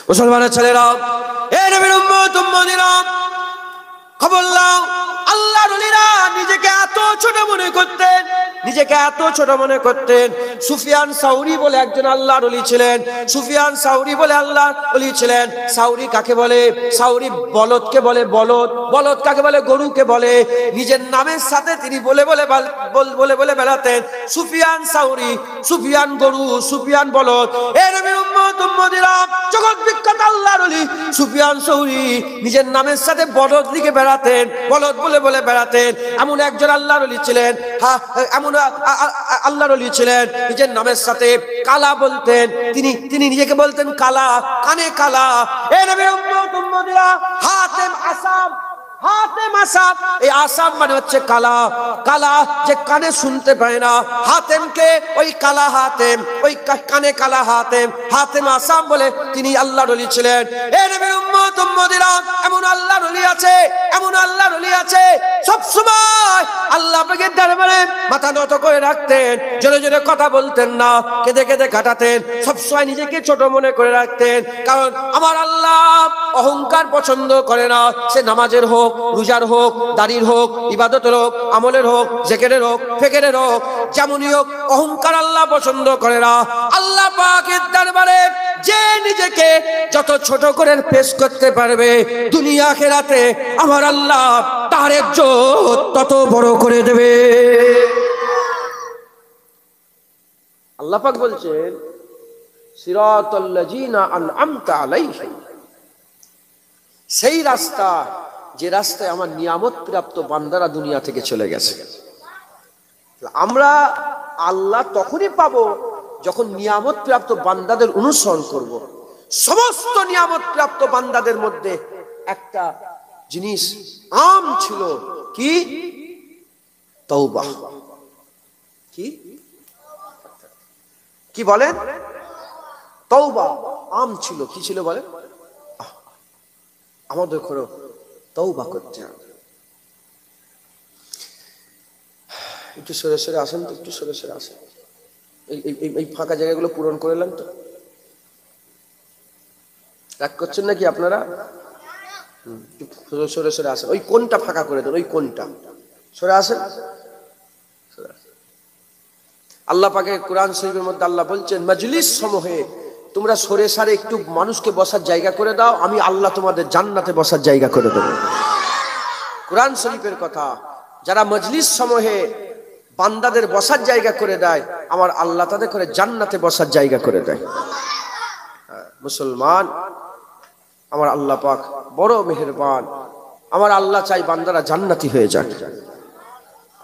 মুসলমানের ছেলেরা, এ নবীর উম্মত উম্মতিরা, খবর নাও, আল্লাহর ওলিরা নিজেকে এত ছোট মনে করতেন, নিজেকে এত ছোট মনে করতেন। সুফিয়ান সাউরি বলে একজন আল্লাহর ওলি ছিলেন। সুফিয়ান সাউরি বলে আল্লাহর ওলি ছিলেন। সাউরি কাকে বলে? সাউরি বলদকে বলে বলদ। বলদ কাকে বলে? গরুকে বলে। নিজের নামের সাথে তিনি বলে বলে বলে বলে বেড়াতেন সুফিয়ান সাউরি, সুফিয়ান গরু, সুফিয়ান বলদ। এ নবীর উম্মত উম্মতিরা, জগৎ বিখ্যাত আল্লাহর ওলি সুফিয়ান সাউরি নিজের নামের সাথে বলদ লিখে বেড়াতেন, বলদ বলে বলে বেড়াতেন। এমন একজন আল্লাহর ওলি ছিলেন, এমন আল্লাহর ওলি ছিলেন, নিজের নামের সাথে কালা বলতেন। তিনি নিজেকে বলতেন কালা, কানে কালা। এ নবীর উম্মত উম্মতিরা, হাতেম আসাম, হাতেম আসাম, এই আসাম মানে হচ্ছে কালা। কালা যে কানে শুনতে পায় না, হাতেমকে ওই কালা হাতেম, ওই কানে কালা হাতেম, হাতেম আসাম বলে তিনি আল্লাহর ওলি ছিলেন। এ নবীর উম্মত উম্মতিরা, এমন আল্লাহর ওলি আছে, এমন আল্লাহর ওলি আছে, সব সময় আল্লাহ পাকের দরবারে মাথা নত করে রাখতেন, জোরে জোরে কথা বলতেন না, কেঁদে কেঁদে কাটাতেন, সব সময় নিজেকে ছোট মনে করে রাখতেন। কারণ আমার আল্লাহ অহংকার পছন্দ করে না। সে নামাজের হোক, রোজার হোক, দাড়ির হোক, ইবাদতের হোক, আমলের হোক, জিকিরের হোক, ফিকিরের হোক, যেমনই হোক, অহংকার আল্লাহ পছন্দ করে না। আল্লাহ পাকের দরবারে যে নিজেকে যত ছোট করে পেশ করতে পারবে, দুনিয়া আখিরাতে আমার আল্লাহ তার ইজ্জত তত বড় করে দেবে। আল্লাহ পাক বলছেন, সিরাতাল লাযিনা আনআমতা আলাইহিম, সেই রাস্তা যে রাস্তায় আমার নিয়ামত প্রাপ্ত বান্দারা দুনিয়া থেকে চলে গেছে। আমরা আল্লাহ তখনই পাবো যখন নিয়ামত প্রাপ্ত বান্দাদের অনুসরণ করব। সমস্ত নিয়ামত প্রাপ্ত বান্দাদের মধ্যে একটা জিনিস আম ছিল, কি? তওবা। কি কি বলেন? তওবা আম ছিল। কি ছিল বলেন? আমাদের করো তওবা করতে হবে। একটু সরে সরে আসেন তো, একটু সরে সরে আসেন। এই ফাঁকা জায়গাগুলো পূরণ করে নেন তো। রাগ করছেন নাকি আপনারা? সরে সরে আসেন। ওই কোনটা ফাঁকা করে দেন, ওই কোনটা সরে আসেন। আল্লাহ পাকে কোরআন শরীফের মধ্যে আল্লাহ বলছেন, মজলিস সমূহে তোমরা সরে সারে একটু মানুষকে বসার জায়গা করে দাও, আমি আল্লাহ তোমাদের জান্নাতে বসার জায়গা করে দেবো। কোরআন শরীফের কথা। যারা মজলিস সমূহে বান্দাদের বসার জায়গা করে দেয়, আমার আল্লাহ তাদের করে জান্নাতে বসার জায়গা করে দেয়। মুসলমান, আমার আল্লাহ পাক বড় মেহেরবান। আমার আল্লাহ চাই বান্দারা জান্নাতি হয়ে যাক।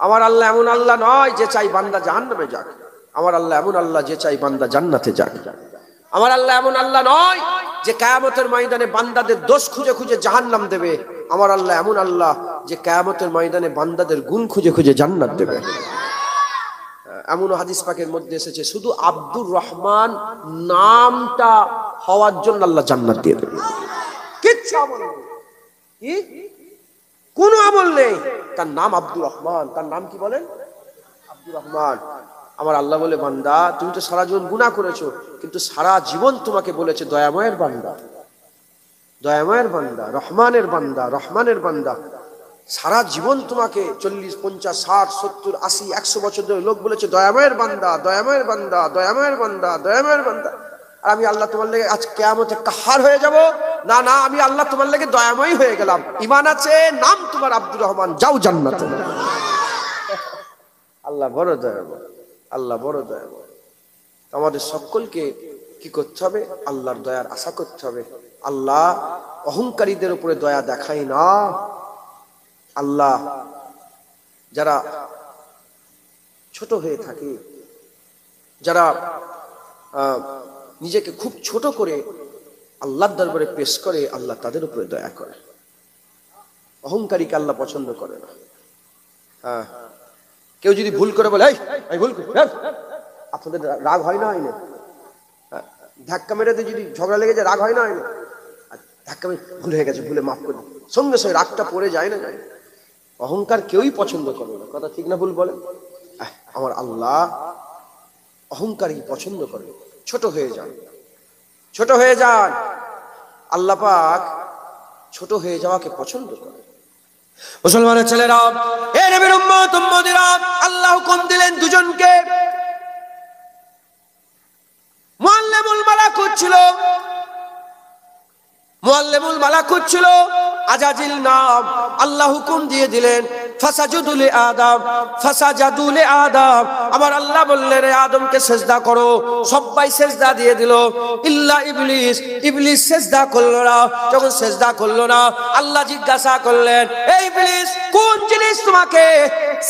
আমার আল্লাহ এমন আল্লাহ নয় যে চাই বান্দা জাহান্নামে যাক। আমার আল্লাহ এমন আল্লাহ যে চাই বান্দা জান্নাতে যাক। আমার আল্লাহ এমন আল্লাহ নয় যে কিয়ামতের ময়দানে বান্দাদের দোষ খুঁজে খুঁজে জাহান্নাম দেবে। আমার আল্লাহ এমন আল্লাহ যে কিয়ামতের ময়দানে বান্দাদের গুণ খুঁজে খুঁজে জান্নাত দেবে। এমন হাদিস পাকের মধ্যে এসেছে, শুধু আব্দুর রহমান নামটা হওয়ার জন্য আল্লাহ জান্নাত দিয়ে দেবে। কিচ্ছু আমল নেই, কোনো আমল নেই, তার নাম আব্দুর রহমান। তার নাম কি বলেন? আব্দুর রহমান। আমার আল্লাহ বলে, বান্দা তুমি তো সারা জীবন গুনাহ করেছো, কিন্তু সারা জীবন তোমাকে বলেছে দয়াময়ের বান্দা, দয়াময়ের বান্দা, রহমানের বান্দা, রহমানের বান্দা। সারা জীবন তোমাকে 40, 50, 60, 70, 80, 100 বছর ধরে লোক বলেছে দয়াময়ের বান্দা, দয়াময়ের বান্দা, দয়াময়ের বান্দা, দয়াময়ের বান্দা। আর আমি আল্লাহ তোমার লেগে আজ কিয়ামতে কাহার হয়ে যাব? না না, আমি আল্লাহ তোমার লেগে দয়াময় হয়ে গেলাম। ঈমান আছে, নাম তোমার আব্দুর রহমান, যাও জান্নাতে। আল্লাহ বড় দয়াময়, আল্লাহ বড় দয়াময়। আমাদের সকলকে কি করতে হবে? আল্লাহর দয়ার আশা করতে হবে। আল্লাহ অহংকারীদের উপরে দয়া দেখায় না। আল্লাহ যারা ছোট হয়ে থাকে, যারা নিজেকে খুব ছোট করে আল্লাহর দরবারে পেশ করে, আল্লাহ তাদের উপরে দয়া করে। অহংকারীকে আল্লাহ পছন্দ করে না। হ্যাঁ, কেউ যদি ভুল করে বলে এই ভুল করি, আপনাদের রাগ হয় না? হয় না? ধাক্কা মেরেতে যদি ঝগড়া লেগে যায় রাগ হয় না? হয় না? ধাক্কা মেরে ভুল হয়ে গেছে, ভুলে মাফ করে, সঙ্গে সঙ্গে রাগটা পড়ে যায় না? যায়। অহংকার কেউই পছন্দ করে না। কথা ঠিক না ভুল বলেন? আমার আল্লাহ অহংকারী পছন্দ করে। ছোট হয়ে যান, ছোট হয়ে যান। আল্লাহ পাক ছোট হয়ে যাওয়াকে পছন্দ করে। মুসলমানের ছেলেরা, এ নবীর উম্মত উম্মতিরা, আল্লাহ হুকুম দিলেন দুজনকে। মুআল্লিমুল মালাকুত ছিল, মুআল্লিমুল মালাকুত ছিল আজাজিল নাম। আল্লাহ হুকুম দিয়ে দিলেন ফাসাজুদু লি আদম, ফাসাজাদু লি আদম। আমার আল্লাহ বললেন আদমকে সিজদা করো। সবাই সিজদা দিয়ে দিল ইল্লা ইবলিস। ইবলিস সিজদা করলো না। যখন সিজদা করলো না, আল্লাহ জিজ্ঞাসা করলেন, এই ইবলিস, কোন জিনিস তোমাকে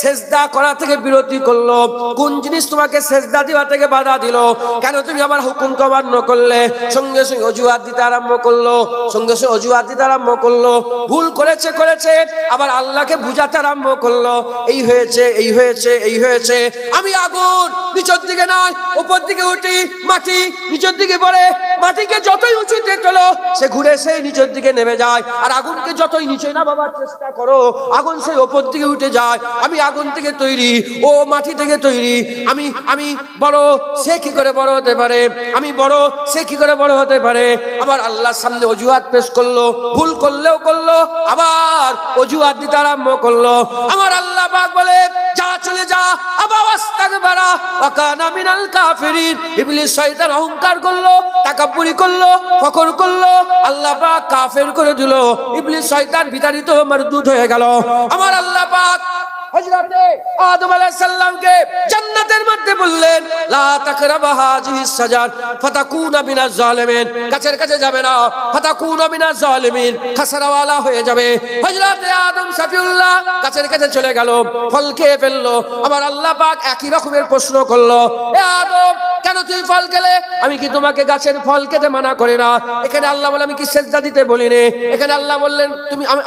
সিজদা করা থেকে বিরতি করলো? কোন জিনিস তোমাকে সিজদা দেওয়া থেকে বাধা দিল? কেন তুমি আমার হুকুমকে অমান্য করলে? সঙ্গে সঙ্গে অজুহাত দিতে আরম্ভ করলো, সঙ্গে সঙ্গে অজুহাত দিতে আরম্ভ করলো। ভুল করেছে করেছে, আবার আল্লাহকে বুঝাতে আরম্ভ করলো, এই হয়েছে, এই হয়েছে, এই হয়েছে। আমি আগুন নিচের দিকে নয় উপর দিকে উঠি, মাটি নিচের দিকে পড়ে। মাটিকে যতই উঁচুতে তোলো, সে ঘুরে সেই নিচের দিকে নেমে যায়। আর আগুনকে যতই নিচে নামাবার চেষ্টা করো, আগুন সেই উপর দিকে উঠে যায়। আমি আগুন থেকে তৈরি, ও মাটি থেকে তৈরি। আমি বড়, সে কি করে বড় হতে পারে? আমি বড়, সে কি করে বড় হতে পারে? আবার আল্লাহর সামনে অজুহাত পেশ করলো। ভুল করলেও করলো, আবার অজুহাত দিতে আরম্ভ করলো। আমার আল্লাহ পাক বলে, যা চলে যা। আবার আস্তাগফারা ওয়া কানা মিনাল কাফিরিন। ইবলিস শয়তান অহংকার করলো, তাকাব্বুরি করলো, ফখর করলো, আল্লাহ পাক কাফের করে দিল। ইবলিস শয়তান বিতাড়িত মারদুদ হয়ে গেল। আমার আল্লাহ পাক হযরতে আদম আলাইহিস সালামকে জান্নাতের মধ্যে বললেন, লা তাকরাবা হাযিহিস সাজার ফাতাকুনা মিনাজ জালিমিন। গাছের কাছে যাবে না, ফাতাকুনা মিনাজ জালিমিন, খাসারাওয়ালা হয়ে যাবে। হযরতে আদম সাফিউল্লাহ গাছের কাছে চলে গেল, ফল খেয়ে ফেললো। আমার আল্লাহ পাক একই রকমের প্রশ্ন করলো, এ আদম, কেন তুই ফল খেলে? আমি কি তোমাকে গাছের ফল খেতে মানা করি না? এখানে আল্লাহ বলে, আমি কি সিজদা দিতে বলিনি? এখানে আল্লাহ বললেন,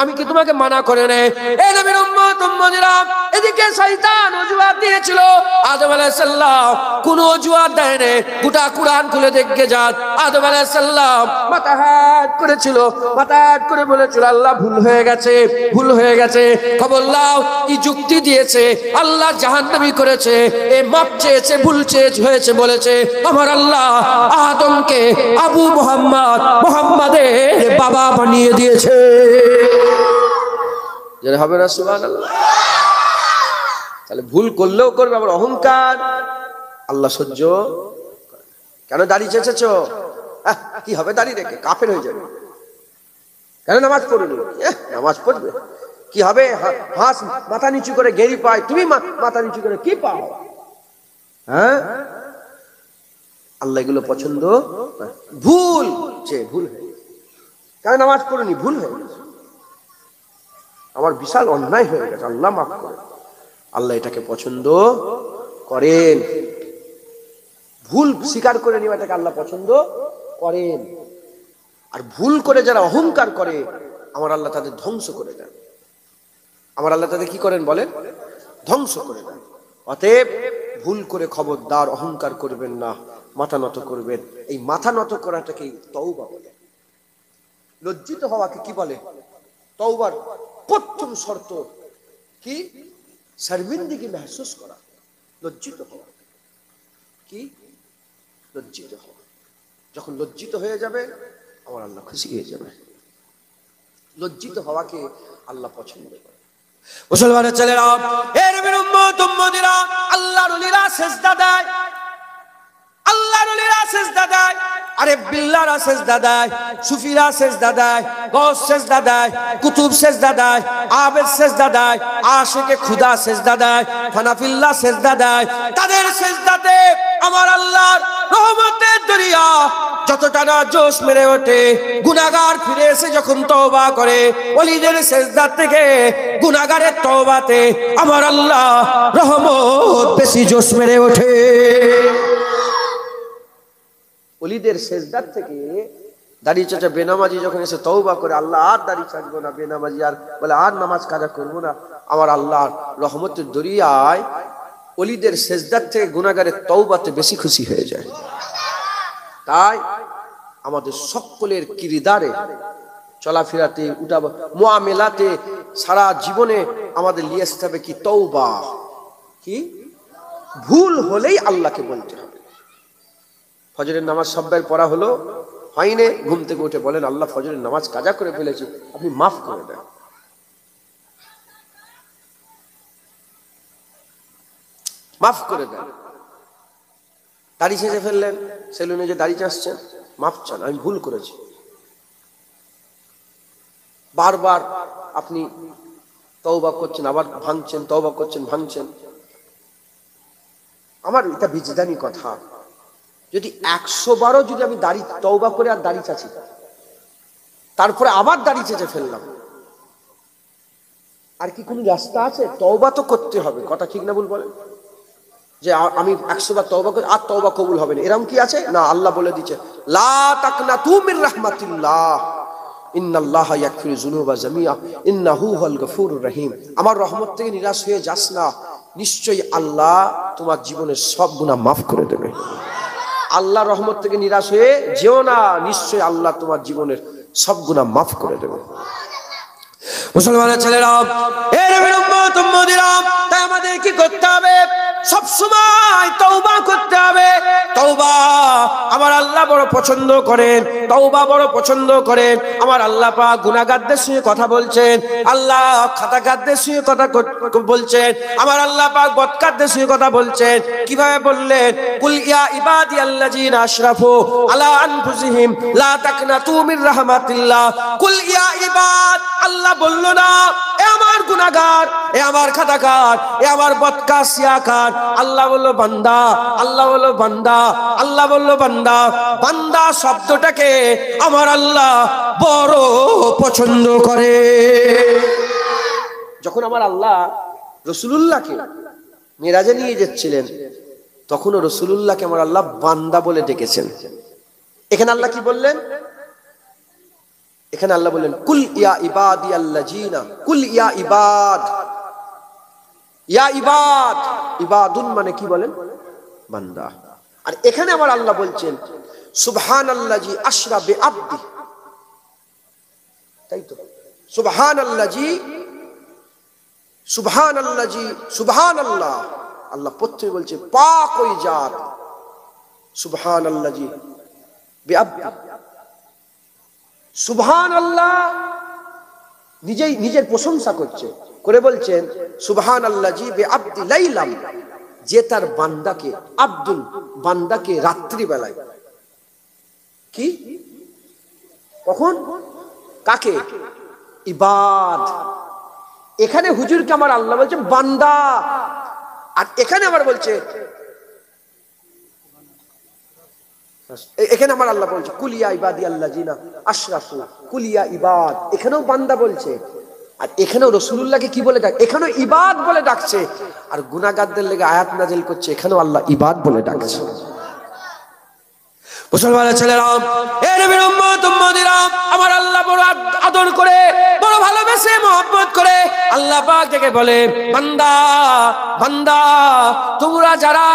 আমি কি তোমাকে মানা করে নে? এ নবীর উম্মত উম্মতিরা, এদিকে শয়তান অজুহাত দিয়েছিল, আদম আলাইহিস সালাম কোন অজুহাত দেয়নি। গোটা কুরআন খুলে দেখে যান, আদম আলাইহিস সালাম মাথা হাত করেছিল, মাথা হাত করে বলেছিল, আল্লাহ ভুল হয়ে গেছে, ভুল হয়ে গেছে। খবর লাও, কি যুক্তি দিয়েছে? আল্লাহ জাহান্নামী করেছে, এ মাপ চেয়েছে, ভুল হয়েছে বলেছে। আমার আল্লাহ আদমকে আবু মুহাম্মদ, মুহাম্মাদের বাবা বানিয়ে দিয়েছে। যারা হবে না সুবহানাল্লাহ। তাহলে ভুল করলেও করবে, আবার অহংকার আল্লাহ সহ্য। কেন দাড়ি চেঁচেছো? কি হবে দাড়ি রেখে? কাফের হয়ে যাবে। কেন নামাজ পড়ুনি? নামাজ পড়বে, কি হবে? হাঁস মাথা নিচু করে গেরি পায়, তুমি মাথা নিচু করে কি পাও? হ্যাঁ, আল্লাহ এগুলো পছন্দ। ভুল ভুল হয়ে গেছে, কেন নামাজ পড়ুনি? ভুল হয়ে গেছে, আমার বিশাল অন্যায় হয়ে গেছে, আল্লাহ মাফ করে। আল্লাহ এটাকে পছন্দ করেন। ভুল স্বীকার করে নেওয়াটাকে আল্লাহ পছন্দ করেন। আর ভুল করে যারা অহংকার করে, আমার আল্লাহ তাদের ধ্বংস করে দেন। আমার আল্লাহ তাদের কি করেন বলেন? ধ্বংস করে দেন। অতএব ভুল করে খবরদার অহংকার করবেন না, মাথা নত করবেন। এই মাথা নত করাটাকে তওবা বলে। লজ্জিত হওয়াকে কি বলে? তওবার প্রথম শর্ত কি? শর্মিন্দগি महसूस করা, লজ্জিত হওয়া। কি? লজ্জিত হওয়া। যখন লজ্জিত হয়ে যাবে, আমার আল্লাহ খুশি হয়ে যাবে। লজ্জিত হওয়াকে আল্লাহ পছন্দ করে। মুসলমানের ছেলেরা, হে নবীর উম্মত উম্মতিরা, আল্লাহর ওলিরা সিজদা দেয়, আল্লাহর ওলিরা সিজদা দেয়। আরে বিল্লাহরা সিজদা দেয়, সুফিরা সিজদা দেয়, গৌস সিজদা দেয়, কুতুব সিজদা দেয়, আবেদ সিজদা দেয়, আশিকে খুদা সিজদা দেয়, ফানাফিল্লাহ সিজদা দেয়। তাদের সিজদাতে আমার আল্লাহর রহমতের দরিয়া যতটা না জোশ মেরে ওঠে। গুনাহগার ফিরে এসে যখন তওবা করে, ওলিদের সিজদা থেকে গুনাহগারের তওবাতে আমার আল্লাহ রহমত বেশি জোশ মেরে ওঠে। ওলিদের সিজদার থেকে দাড়ি চাচা বেনামাজি যখন এসে তওবা করে, আল্লাহ আর দাড়ি ছাড়বো না, বেনামাজি আর বলে আর নামাজ কাজা করবো না, আমার আল্লাহর রহমতের দরিয়ায় ওলিদের সিজদার থেকে গুনাহগারের তওবাতে বেশি খুশি হয়ে যায়। তাই আমাদের সকলের কিরদারে, চলাফেরাতে, উঠা মুআমেলাতে, সারা জীবনে আমাদের নিয়ে আসতে হবে কি? তওবা। কি? ভুল হলেই আল্লাহকে বলতে হবে। ফজরের নামাজ সব্বার পড়া হলো, হয়নি, ঘুম থেকে উঠে বলেন আল্লাহ ফজরের নামাজ কাজা করে ফেলেছি, আপনি মাফ করে দেন। মাফ করে দেন। দাড়ি ছেঁচে ফেললেন, সেলুনে যে দাড়ি চাঁচছেন, মাফ চান, আমি ভুল করেছি। বারবার আপনি তওবা করছেন, আবার ভাঙছেন, তওবা করছেন, ভাঙছেন। আমার এটা বিজদানি কথা, যদি 100 বারও যদি আমি দাড়ি তওবা করে আর দাড়ি চাচি, তারপরে আবার দাড়ি চেঁচে ফেললাম, আর কি কোনো রাস্তা আছে? তওবা তো করতে হবে, কথা ঠিক না ভুল বলেন? যে আমি 100 বার তওবা করি আর তওবা কবুল হবে না, এরকম কি আছে? না, আল্লাহ বলে দিচ্ছে লা তাকনাতু মির রাহমাতিল্লাহ ইন্নাল্লাহা ইয়াগফিরু যুনুবা জামিআ ইন্নাহু হুয়াল গফুরুর রহিম। আমার রহমত থেকে নিরাশ হয়ে যাস না, নিশ্চয়ই আল্লাহ তোমার জীবনের সব গুনাহ মাফ করে দেবে। আল্লাহ রহমত থেকে নিরাশ হয়ে যেও না, নিশ্চয়ই আল্লাহ তোমার জীবনের সব গুনাহ মাফ করে দেবে। মুসলমানের ছেলেরা, এর বিরুম্মত উম্মতিরা, তাই আমাদের কি করতে হবে? সব সময় তওবা করতে হবে। তওবা আমার আল্লাহ বড় পছন্দ করেন, তওবা বড় পছন্দ করেন। আমার আল্লাহ পাক গুনাহগারদের সঙ্গে কথা বলছেন, আল্লাহ খাতাকারদের সঙ্গে কথা বলছেন, আমার আল্লাহ পাক বদকারদের সঙ্গে কথা বলছেন। কিভাবে বললেন? কুল ইয়া ইবাদিয়াল্লাযিনা আশরাফু আলা আনফুসিহিম লা তাকনাতু মির রাহমাতিল্লাহ। কুল ইয়া ইবাদ, আল্লাহ বলল না এ আমার গুনাহগার, এ আমার খাতাকার, এ আমার বদকার সিয়াকার। আল্লাহ বলল বান্দা, আল্লাহ বলল বান্দা, আল্লাহ বলল বান্দা। বান্দা শব্দটাকে আমার আল্লাহ বড় পছন্দ করে। যখন আমার আল্লাহ রাসূলুল্লাহকে মিরাজে নিয়ে যাচ্ছিলেন, তখনও রাসূলুল্লাহকে আমার আল্লাহ বান্দা বলে ডেকেছেন। এখানে আল্লাহ কি বললেন? এখানে আল্লাহ বললেন কুল ইয়া ইবাদিয়াল্লাযিনা, কুল ইয়া ইবাদ, ইয়া ইবাদ, ইবাদুন মানে কি বলেন? বান্দা। আর এখানে আমার আল্লাহ বলছেন সুবহানাল্লাযী আশরা বিআবদি, তাই তো? সুবহানাল্লাযী, সুবহানাল্লাযী, সুবহানাল্লাহ। আল্লাহ প্রথমে বলছে পাক ওই জাত, সুবহানাল্লাযী বিআবদি। সুবহানাল্লাহ নিজেই নিজের প্রশংসা করছে, করে বলছেন সুবহানাল্লাযী বিআবদি লাইলাম, যে তার বান্দাকে, আব্দুল বান্দাকে রাত্রি বেলায়, কি কখন, কাকে? ইবাদ। এখানে হুজুরকে আমার আল্লাহ বলছে বান্দা, আর এখানে আবার বলছে, এখানে আমার আল্লাহ বলছে কুলিয়া ইবাদিয়াল্লাযিনা আশরাফু, কুলিয়া ইবাদ। এখানেও বান্দা বলছে, আর এখানেও রাসূলুল্লাহকে কি বলে ডাক? এখানেও ইবাদ বলে ডাকছে। আর গুনাহগারদের লেগে আয়াত নাযিল করছে, এখানেও আল্লাহ ইবাদ বলে ডাকছে। মুসলমানের ছেলেরা, এ নবীর উম্মত উম্মতিরা, আমার আল্লাহ বড় আদর করে, বড় ভালোবেসে, মহব্বত করে আল্লাহ পাক থেকে বলে বান্দা, বান্দা তোমরা যারা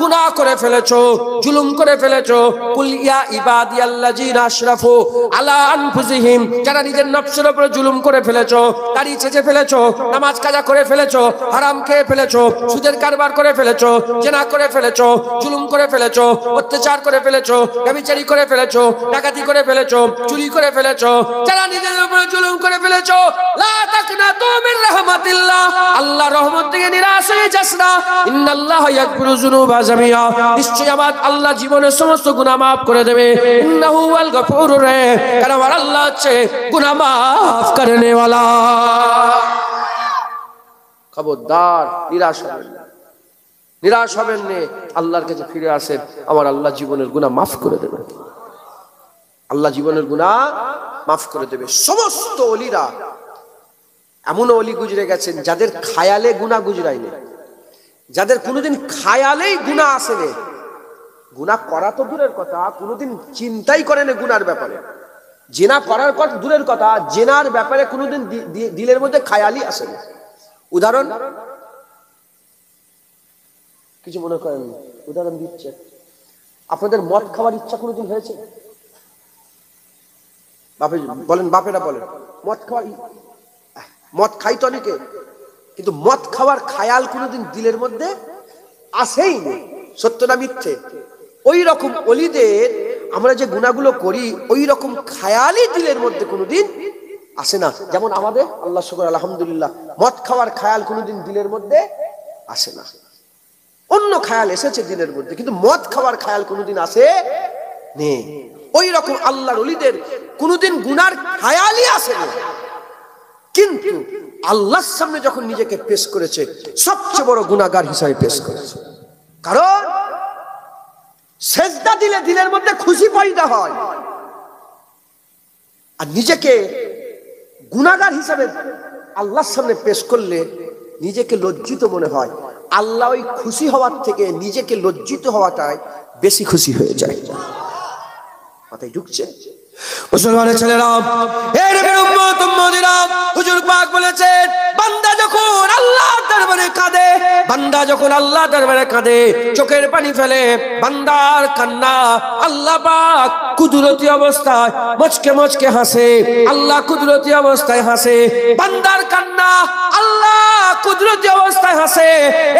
গুনাহ করে ফেলেছো, জুলুম করে ফেলেছো, কুল ইয়া ইবাদিয়াল্লাযিনা আশরাফু আলা আনফুসিহিম, যারা নিজের নফসের উপর জুলুম করে ফেলেছো, দাড়ি চেঁচে ফেলেছো, নামাজ কাজা করে ফেলেছো, হারাম খেয়ে ফেলেছো, সুদের কারবার করে ফেলেছো, জিনা করে ফেলেছো, জুলুম করে ফেলেছো, অত্যাচার করে ফেলেছো, ব্যভিচারী করে ফেলেছো, ডাকাতি করে ফেলেছো, চুরি করে ফেলেছো, যারা নিজের উপর জুলুম করে ফেলেছো, লা তাকনাতু মির রাহমাতিল্লাহ, আল্লাহর রহমত থেকে নিরাশ হয়ে যাস না। ইন্নাল্লাহা ইয়াগফিরু যুনুবা জামিআ, নিশ্চয়ই আমার আল্লাহ জীবনের সমস্ত গুনাহ maaf করে দেবে। ইন্নাহু ওয়াল গফুরুর রহিম, কারণ আমার আল্লাহ হচ্ছে গুনাহ maaf করনে ওয়ালা। খবরদার নিরাশ হবেন না, নিরাশ হবেন না, আল্লাহর কাছে ফিরে আসেন, আমার আল্লাহ জীবনের গুনাহ maaf করে দেবে। আল্লাহ জীবনের গুনাহ maaf করে দেবে। সমস্ত ওলিরা, এমন ওলি গুজরে গেছেন যাদের খায়ালে গুনাহ গুজরায়নি, যাদের কোনোদিন খায়ালেই গুনাহ আসেনি, গুনাহ করা তো দূরের কথা, কোনোদিন চিন্তাই করেনি গুনার ব্যাপারে। জিনা করার কথা দূরের কথা, জিনার ব্যাপারে কোনোদিন দিলের মধ্যে খায়ালই আসেনি। উদাহরণ কিছু মনে করেন, উদাহরণ দিচ্ছে, আপনাদের মদ খাওয়ার ইচ্ছা কোনোদিন হয়েছে? বাপে বলেন, বাপেরা বলেন, মদ খাওয়ার, মদ খাই তো অনেকে, কিন্তু মদ খাওয়ার খায়াল কোনোদিন দিলের মধ্যে আসেই না। সত্য না মিথ্যে? ওই রকম ওলিদের আমরা যে গুনাহগুলো করি ওই রকম খেয়ালই দিলের মধ্যে কোনোদিন আসে না। যেমন আমাদের আল্লাহ শুকর আলহামদুলিল্লাহ মদ খাওয়ার খেয়াল কোনোদিন দিলের মধ্যে আসে না। অন্য খেয়াল এসেছে দিলের মধ্যে, কিন্তু মদ খাওয়ার খেয়াল কোনোদিন আসে নেই। ওই রকম আল্লাহর ওলিদের কোনোদিন গুনার খেয়ালই আসে না, কিন্তু আল্লাহর সামনে যখন নিজেকে পেশ করেছে সবচেয়ে বড় গুনাহগার হিসাবে পেশ করেছে। কারণ সেজদা দিলে দিলের মধ্যে খুশি পয়দা হয়, আর নিজেকে গুনাহগার হিসাবে আল্লাহর সামনে পেশ করলে নিজেকে লজ্জিত মনে হয়। আল্লাহ ওই খুশি হওয়ার থেকে নিজেকে লজ্জিত হওয়াটাই বেশি খুশি হয়ে যায়। মাথায় ঢুকছে? মুসলমানের ছেলেরা, এই নবীর উম্মত উম্মতিরা, হুজুর পাক বলেছেন বান্দা যখন আল্লাহর দরবারে কাঁদে, বান্দা যখন আল্লাহর দরবারে কাঁদে, চোখের পানি ফেলে, বান্দার কান্না আল্লাহ পাক কুদরতি অবস্থায় মুচকে মুচকে হাসে। আল্লাহ কুদরতি অবস্থায় হাসে, বান্দার কান্না আল্লাহ কুদরতি অবস্থায় হাসে।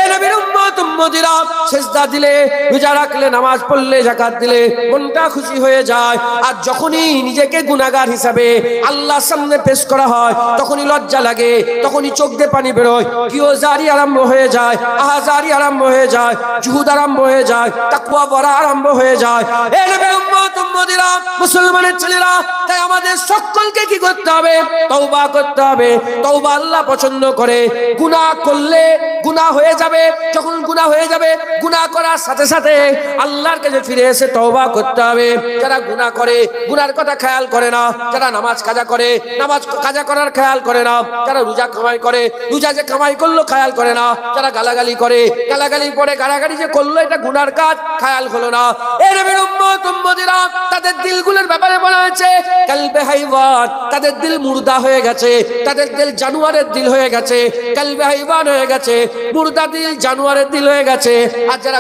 এই নবীর উম্মত উম্মতিরা, সিজদা দিলে, রোজা রাখলে, নামাজ পড়লে, যাকাত দিলে মনটা খুশি হয়ে যায়। আর যখনই নিজেকে গুনাহগার হিসাবে আল্লাহর সামনে পেশ করা হয় তখনই লজ্জা লাগে, তখনই চোখ দিয়ে পানি বেরোয়, কিওজারি আরম্ভ হয়ে যায়, আহাজারি আরম্ভ হয়ে যায়, জুহুদ আরম্ভ হয়ে যায়, তাকওয়া বড়া আরম্ভ হয়ে যায়। এই নবীর উম্মত উম্মতিরা, মুসলমানের ছেলেরা, তাই আমাদের সকলকে কি করতে হবে? তওবা করতে হবে। তওবা আল্লাহ পছন্দ করে। গুনাহ করলে গুনাহ হয়ে যাবে, যখন গুনাহ হয়ে যাবে গুনাহ করার সাথে সাথে আল্লাহর কাছে ফিরে এসে তওবা করতে হবে। যারা গুনাহ করে গুনার কথা খেয়াল করে না, যারা নামাজ কাজা করে নামাজ কাজা করার খেয়াল করে না, যারা রোজা কামাই করে রোজা যে কামাই করলো খেয়াল করে না, যারা গালাগালি করে গালাগালি পরে গালাগালি যে করলো এটা গুনার কাজ, খেয়াল হলো না। এই নবীর উম্মত উম্মতিরা, তাদের দিলগুলোর ব্যাপারে বলা হয়েছে কালবে হাইওয়ান, তাদের দিল মুর্দা হয়ে গেছে, তাদের দিল জানোয়ারের দিল হয়ে গেছে, কালবে হাইওয়ান হয়ে গেছে, মুর্দা দিল জানোয়ারের দিল হয়ে গেছে। আর যারা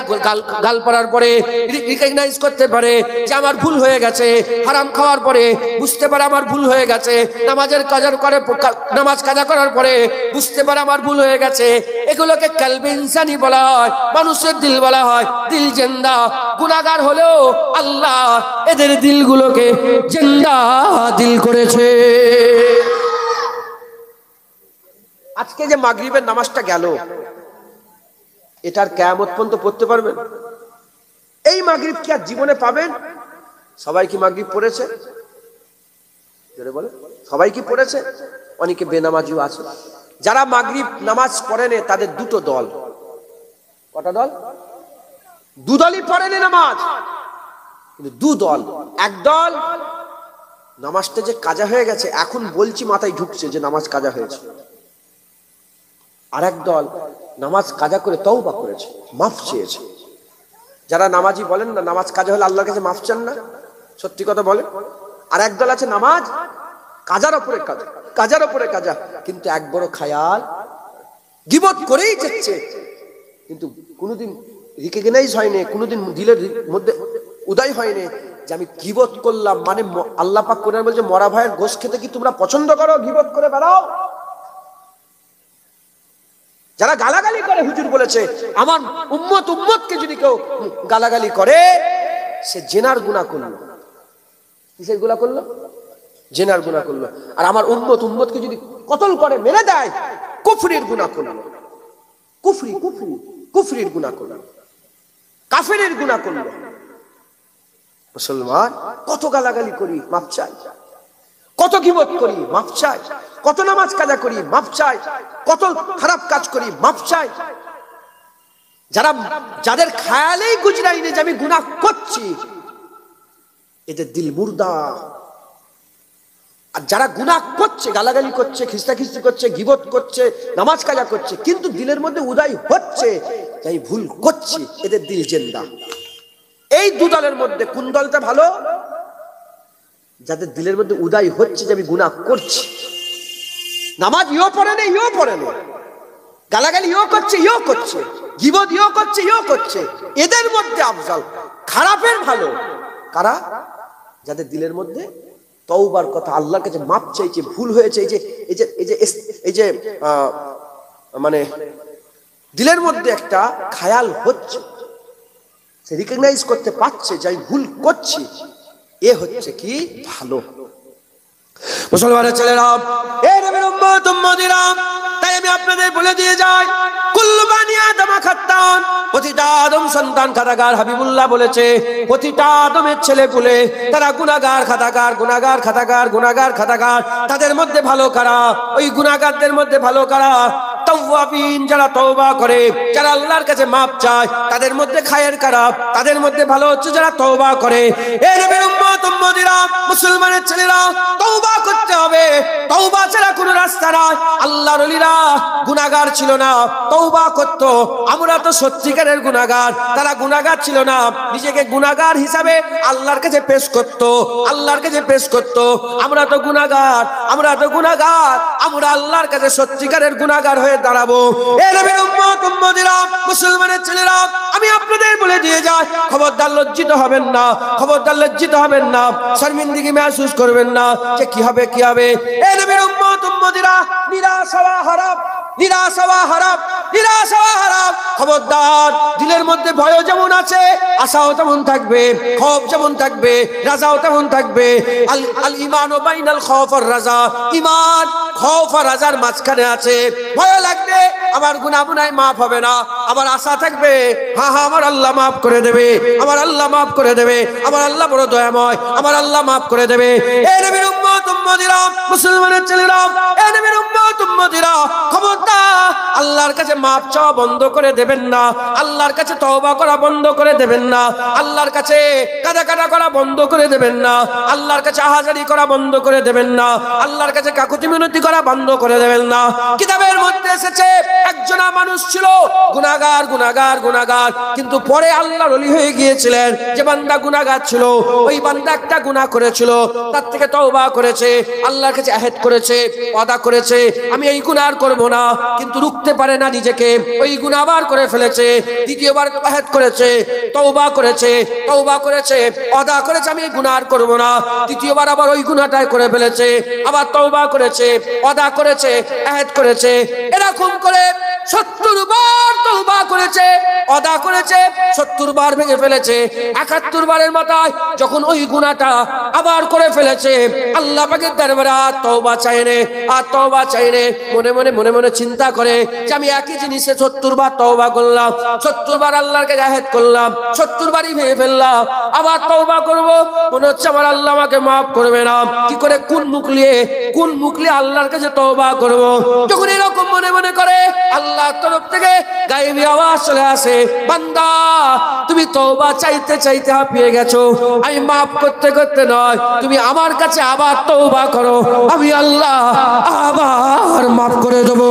গাল পড়ার পরে রিকগনাইজ করতে পারে যে আমার ভুল হয়ে গেছে, হারাম খাওয়ার পরে বুঝতে পারে আমার ভুল হয়ে গেছে, নামাজের কাজার করে নামাজ কাজা করার পরে বুঝতে পারে আমার ভুল হয়ে গেছে, এগুলোকে কালবে ইনসানি বলা হয়, মানুষের দিল বলা হয়, দিল জিন্দা। গুনাহগার হলেও আল্লাহ এদের দিলগুলোকে জিন্দা দিল করেছে। আজকে যে মাগরিবের নামাজটা গেল, এটার কিয়ামত পর্যন্ত পড়তে পারবেন? এই মাগরিব কি আর জীবনে পাবেন? সবাই কি মাগরিব পড়েছে? জোরে বলে, সবাই কি পড়েছে? অনেকে বেনামাজিও আছে। যারা মাগরিব নামাজ পড়েনি তাদের দুটো দল। কটা দল? দুদলই পড়েনি নামাজ, কিন্তু দুদল। একদল নামাজটা যে কাজা হয়ে গেছে এখন বলছি মাথায় ঢুকছে যে নামাজ কাজা হয়েছে, আর এক দল নামাজ কাজা করে তওবা করেছে, মাফ চেয়েছে। যারা নামাজি বলেন না নামাজ কাজা হলে আল্লাহর কাছে মাফ চান না, সত্যি কথা বলে। আর এক দল আছে নামাজ কাজার উপরে কাজা, কাজার উপরে কাজা, কিন্তু এক বড় খায়াল গীবত করেই যাচ্ছে, কিন্তু কোনোদিন রিকগনাইজ হয়নি, কোনোদিন দিলের মধ্যে উদয় হয়নি যে আমি গীবত করলাম। মানে আল্লাহ পাক কোরআনে বলছে মরা ভাইয়ের গোশত খেতে কি তোমরা পছন্দ করো? গীবত করে বেড়াও। যারা গালাগালি করে, হুজুর বলেছে আমার উম্মতকে যদি কেউ গালাগালি করে সে জেনার গুনাহ করলো। কিসের গুনাহ করলো? জেনার গুনাহ করলো। আর আমার উম্মতকে যদি কতল করে মেরে দেয় কুফরির গুনাহ করলো। কুফরির গুনাহ করলো, কাফেরের গুনাহ করলো। মুসলমান কত গালাগালি করি, মাফ চাই। কত গীবত করি, মাফ চাই। কত নামাজ কাজা করি, মাফ চাই। কত খারাপ কাজ করি, মাফ চাই। যাদের খেয়ালেই গুজরাই নেই যে আমি গুনাহ করছি, এদের দিল মুর্দা। আর যারা গুনাহ করছে, গালাগালি করছে, খিস্তাখিস্তি করছে, গীবত করছে, নামাজ কাজা করছে, কিন্তু দিলের মধ্যে উদয় হচ্ছে যে আমি ভুল করছি, এদের দিল জিন্দা। এই দু দলের মধ্যে কোন দলটা ভালো? যাদের দিলের মধ্যে উদয় হচ্ছে যে আমি গুনাহ করছি। নামাজ ইও পড়ে না, ইও পড়ে না, গালাগালি ইও করছে, ইও করছে, গীবত ইও করছে, ইও করছে, এদের মধ্যে আফজাল। খারাপের ভালো কারা? যাদের দিলের মধ্যে তওবার কথা, আল্লাহর কাছে মাপ চাইছে, ভুল হয়েছে, এই যে মানে দিলের মধ্যে একটা খায়াল হচ্ছে, সে রিকগনাইজ করতে পারছে যে আমি ভুল করছি, এ হচ্ছে কি ভালো। মুসলমানের ছেলেরা, এই নবীর উম্মত উম্মতিরা, তাই আমি আপনাদের বলে দিয়ে যাই, কুল্লু বানি আদম খাত্তান, প্রতিটা আদম সন্তান খাতাকার। হাবিবুল্লাহ বলেছে প্রতিটা আদমের ছেলেপুলে তারা গুনাহগার খাতাকার, গুনাহগার খাতাকার, গুনাহগার খাতাকার। তাদের মধ্যে ভালো কারা? ওই গুনাহগারদের মধ্যে ভালো কারা? তাওয়াবিন, যারা তওবা করে, যারা আল্লাহর কাছে মাপ চায়। তাদের মধ্যে খায়ের কারা? তাদের মধ্যে ভালো হচ্ছে যারা তওবা করে। এই নবীর উম্মত উম্মতিরা, মুসলমানের ছেলেরা, তওবা করতে হবে। তওবা ছাড়া কোনো রাস্তা নাই। আল্লাহর ওলিরা গুনাহগার ছিল না, তওবা করত। আমরা তো সত্যিকারের গুনাহগার, তারা গুনাহগার ছিল না, নিজেকে গুনাহগার হিসাবে আল্লাহর কাছে পেশ করত, আল্লাহর কাছে পেশ করত। আমরা তো গুনাহগার, আমরা তো গুনাহগার, আমরা আল্লাহর কাছে সত্যিকারের গুনাহগার হয়ে দাঁড়াবো। এই নবীর উম্মত উম্মতিরা, মুসলমানের ছেলেরা, আমি আপনাদের বলে দিয়ে যাই, খবরদার লজ্জিত হবেন না, খবরদার লজ্জিত হবেন না, শর্মিন্দগি महसूस করবেন না যে কি হবে কি হবে। এই নবীর উম্মত উম্মতিরা, নিরাশ হওয়া হারাম, নিরাশ হওয়া হারাম, নিরাশ হওয়া হারাম। খবরদার, দিলের মধ্যে ভয় যেমন আছে, আশাও তেমন থাকবে, খৌফ যেমন থাকবে, রাজাও তেমন থাকবে। আল ঈমানু বাইনাল খৌফ ওয়ার রাজা, ঈমান খৌফ আর রাজার মাঝখানে আছে। ভয় লাগবে আমার গুনাহ মুনায় মাফ হবে না, আবার আশা থাকবে হ্যাঁ হ্যাঁ আমার আল্লাহ মাফ করে দেবে, আমার আল্লাহ মাফ করে দেবে, আমার আল্লাহ বড় দয়াময়, আমার আল্লাহ মাফ করে দেবে। এই নবীর উম্মত উম্মতিরা, মুসলমানের ছেলেরা, এই নবীর উম্মত উম্মতিরা, খবরদার আল্লাহর কাছে মাফ চাওয়া বন্ধ করে দেবেন না, আল্লাহর কাছে তওবা করা বন্ধ করে দেবেন না, আল্লাহর কাছে কাঁদা করা বন্ধ করে দেবেন না, আল্লাহর কাছে আহাজারি করা বন্ধ করে দেবেন না, আল্লাহর কাছে কাকুতি মিনতি করা বন্ধ করে দেবেন না। কিতাবের মধ্যে এসেছে একজন মানুষ ছিল গুনাহগার, গুনাহগার, গুনাহগার, কিন্তু পরে আল্লাহর ওলি হয়ে গিয়েছিলেন। যে বান্দা গুনাহগার ছিল, ওই বান্দা একটা গুনাহ করেছিল, তার থেকে তওবা করেছে, আল্লাহর কাছে আহদ করেছে, ওয়াদা করেছে আমি এই গুনাহ আর করব না, কিন্তু রুখতে পারে না নিজেকে, ওই গুনাহ আবার করে ফেলেছে। দ্বিতীয়বার আহদ করেছে, তওবা করেছে, তওবা করেছে, ওয়াদা করেছে আমি এই গুনাহ আর করব না, তৃতীয়বার আবার ওই গুনাহটাই করে ফেলেছে, আবার তওবা করেছে, ওয়াদা করেছে, আহদ করেছে। এরকম করে 70 বার তওবা করেছে, ওয়াদা করেছে, 70 বার ভেঙে ফেলেছে। 71 বারের মাথায় যখন ওই গুনাহটা আবার করে ফেলেছে, আল্লাহ পাকের দরবারে তওবা চাইনে, আর তওবা চাইনে, মনে মনে মনে মনে চিন্তা করে যে আমি একই জিনিসে 70 বার তওবা করলাম, 70 বার আল্লাহর কাছে আহদ করলাম, 70 বারই ভেঙে ফেললাম, আবার তওবা করব, মনে হচ্ছে আমার আল্লাহ আমাকে মাফ করবে না। কি করে কোন মুখ নিয়ে আল্লাহর কাছে তওবা করব? যখন এরকম মনে মনে করে, আল্লাহর তরফ থেকে গায়েবী আওয়াজ চলে আসে, বান্দা তুমি তওবা চাইতে চাইতে হাঁপিয়ে গেছো, আমি মাফ করতে করতে নয়, তুমি আমার কাছে আবার তওবা করো, আমি আল্লাহ আবার মাফ করে দেবো।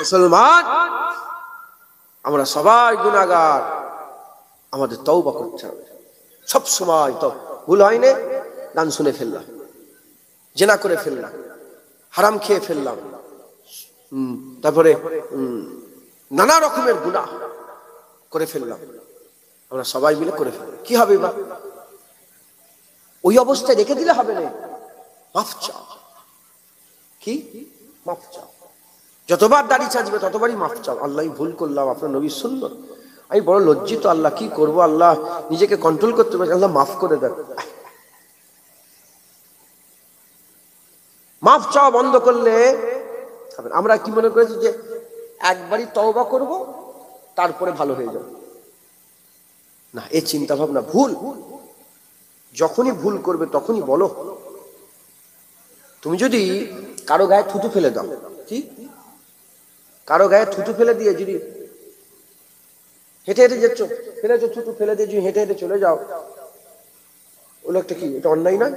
মুসলমান, আমরা সবাই গুনাহগার, আমাদের তওবা করতে হবে সব সময়। তো ভুল হয়নি, গান শুনে ফেললাম, জেনা করে ফেললাম, হারাম খেয়ে ফেললাম, তারপরে নানা রকমের গুনাহ করে ফেললাম, আমরা সবাই মিলে করে ফেললাম। কি হবে বা? ওই অবস্থায় রেখে দিলে হবে না, মাফ চাও। কি মাফ চাও? যতবার দাড়ি চাচবে ততবারই মাফ চাও, আল্লাহ ভুল করলাম, আপনার নবী সুন্নাত, আমি বড় লজ্জিত, আল্লাহ কি করব, আল্লাহ নিজেকে কন্ট্রোল করতে পারছি, আল্লাহ মাফ করে দেন। মাফ চাওয়া বন্ধ করলে আমরা কি মনে করেছি যে একবারই তওবা করব তারপরে ভালো হয়ে যাবে, না, এই চিন্তা ভাবনা ভুল। যখনই ভুল করবে তখনই বলো। তুমি যদি কারো গায়ে থুতু ফেলে দাও, কি কারো গায়ে থুতু ফেলে দিয়ে যদি হেঁটে হেঁটে যাচ্ছ, ফেলেছো থুতু ফেলে দিয়ে যদি হেঁটে হেঁটে চলে যাও, ও লোকটা কি, এটা অন্যায় না?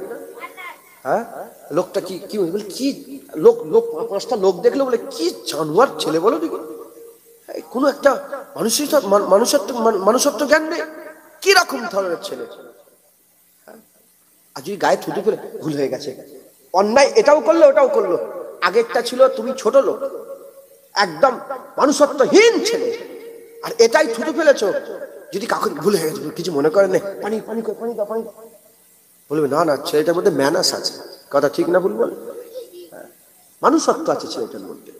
হ্যাঁ, লোকটা কি কি বলে, কি লোক 5টা লোক দেখলো বলে কি জানোয়ার ছেলে বলো দেখি, কোনো একটা মানুষত্ব জ্ঞান নেই, কি রকম ধরনের ছেলে। আর যদি গায়ে থুতু ফেলে, ভুল হয়ে গেছে, অন্যায় এটাও করলো ওটাও করলো, আগেরটা ছিল তুমি ছোট লোক, একদম মানুষত্বহীন ছেলে, আর এটাই থুতু ফেলেছো, যদি কাউকে ভুল হয়ে গেছে কিছু মনে করেন, পানি পানি পানি দাও, পানি দাও, বলবে না না ছেলেটার মধ্যে ম্যানাস আছে, কথা ঠিক না ভুল বল, মানুষত্ব আছে ছেলেটার মধ্যে।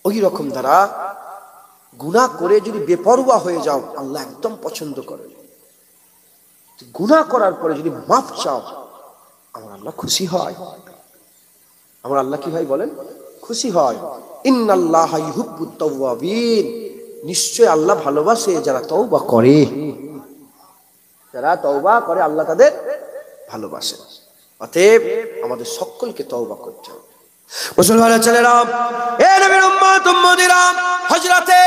ওই রকম দ্বারা গুনাহ করে যদি বেপরোয়া হয়ে যাও, আল্লাহ একদম পছন্দ করেন। গুনাহ করার পরে যদি মাফ চাও, আমার আল্লাহ খুশি হয়। আমার আল্লাহ কি ভাই বলেন? খুশি হয়। ইন্নাল্লাহা ইউহিব্বুত তাওয়াবিন, নিশ্চয় আল্লাহ ভালোবাসে যারা তওবা করে। যারা তওবা করে আল্লাহ তাদের ভালোবাসে। অতএব আমাদের সকলকে তওবা করতে হবে। মুসলমানের ছেলেরা, এ নবীর উম্মত উম্মতিরা, হযরতে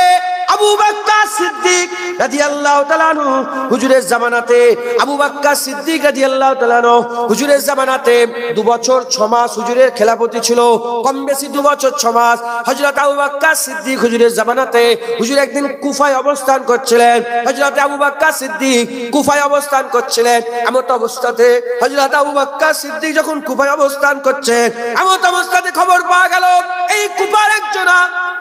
আবু বকর সিদ্দিক রাদিয়াল্লাহু তাআলা আনহু হুজুরের জামানাতে, আবু বকর সিদ্দিক রাদিয়াল্লাহু তাআলা আনহু হুজুরের জামানাতে 2 বছর 6 মাস হুজুরের খেলাফতি ছিল, কম বেশি 2 বছর 6 মাস। হযরত আবু বকর সিদ্দিক হুজুরের জামানাতে হুজুর একদিন কুফায় অবস্থান করছিলেন। হযরত আবু বকর সিদ্দিক কুফায় অবস্থান করছিলেন। এমত অবস্থাতে হযরত আবু বকর সিদ্দিক যখন কুফায় অবস্থান করছেন, এমত অবস্থাতে খবর পাওয়া গেল এই কুফার একজন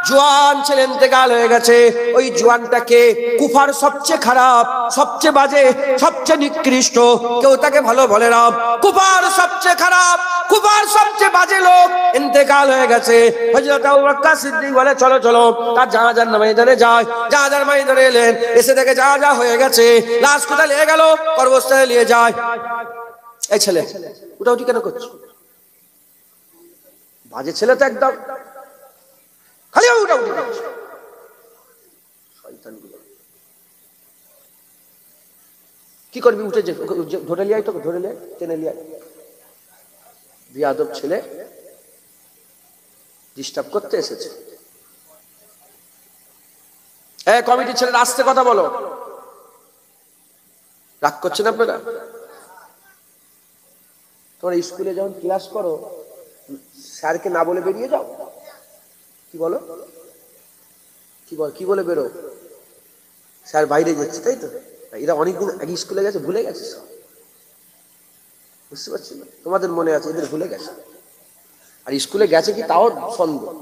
জওয়ান ছেলে ইন্তেকাল হয়ে গেছে। ওই জওয়ানটাকে কুফার সবচেয়ে খারাপ, সবচেয়ে বাজে, সবচেয়ে নিকৃষ্ট, কেউ তাকে ভালো বলে না, কুফার সবচেয়ে খারাপ, কুফার সবচেয়ে বাজে লোক ইন্তেকাল হয়ে গেছে। হযরত আবু বকর সিদ্দিক বলে চলো চলো, তার জানাজার ময়দানে যায়। জানাজার ময়দানে এলেন, এসে দেখে জানাজা হয়ে গেছে। লাশ কোথায় নিয়ে গেল? কবরস্থানে নিয়ে যায়। এই ছেলে উঠাউঠি কেন করছো? বাজে ছেলে তো একদম, খালি উঠাউঠি করছে। শয়তানগুলো কি করবি? উঠে যে ধরে লিয়াই, তোকে ধরে লিয়াই, টেনে লিয়াই। বিয়াদব ছেলে ডিস্টার্ব করতে এসেছে। কমিটির ছেলেরা আস্তে কথা বলো, রাগ করছেন আপনারা? তোমরা স্কুলে যখন ক্লাস করো, স্যারকে না বলে বেরিয়ে যাও। কি বলো? কি বলে বেরো? স্যার বাইরে যাচ্ছে, তাই তো? এরা অনেকদিন আগে স্কুলে গেছে, ভুলে গেছে সব। বুঝতে পারছি না, তোমাদের মনে আছে, এদের ভুলে গেছে। আর স্কুলে গেছে কি তাও সন্দেহ।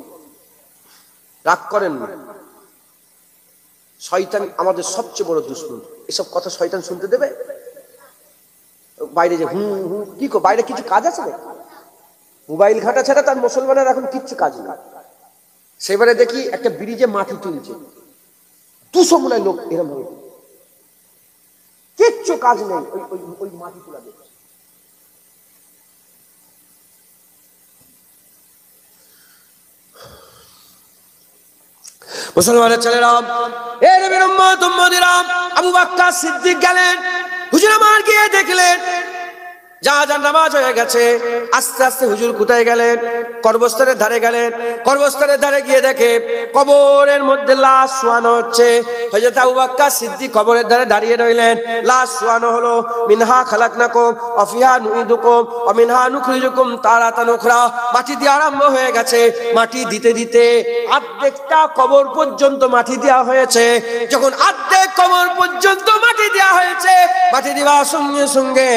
রাগ করেন না, শয়তান আমাদের সবচেয়ে বড় দুশমন। এসব কথা শয়তান শুনতে দেবে? বাইরে যে কি বাইরে কিছু কাজ আছে না? মোবাইল ঘাটা ছাড়া তার মুসলমানের এখন কিচ্ছু কাজ নেই। সেবারে দেখি একটা ব্রিজে মাটি তুলছে, 200 মনে লোক, এরকম হবে, কিচ্ছু কাজ নেই, ওই মাটি তোলা দেখছে। মুসলমানের ছেলেরা, এ নবীর উম্মত উম্মতিরা, আবু বকর সিদ্দিক গেলেন, হুজুর আমার গিয়ে দেখলেন জানাজার নামাজ হয়ে গেছে। আস্তে আস্তে হুজুর কোথায় গেলেন? কবরস্থানের ধারে গেলেন। কবরস্থানের ধারে গিয়ে দেখে কবরের মধ্যে লাশ শোয়ানো হচ্ছে। হযরত আবু বকর সিদ্দিক কবরের ধারে দাঁড়িয়ে রইলেন। লাশ শোয়ানো হলো। মিনহা খালাকনাকুম ওয়া ফিহা নুইদুকুম ওয়া মিনহা নুখরিজুকুম তারাতান উখরা। মাটি দিয়ে আরম্ভ হয়ে গেছে। মাটি দিতে দিতে অর্ধেকটা কবর পর্যন্ত মাটি দেওয়া হয়েছে। যখন অর্ধেক কবর পর্যন্ত মাটি দেওয়া হয়েছে, মাটি দেওয়ার সঙ্গে সঙ্গে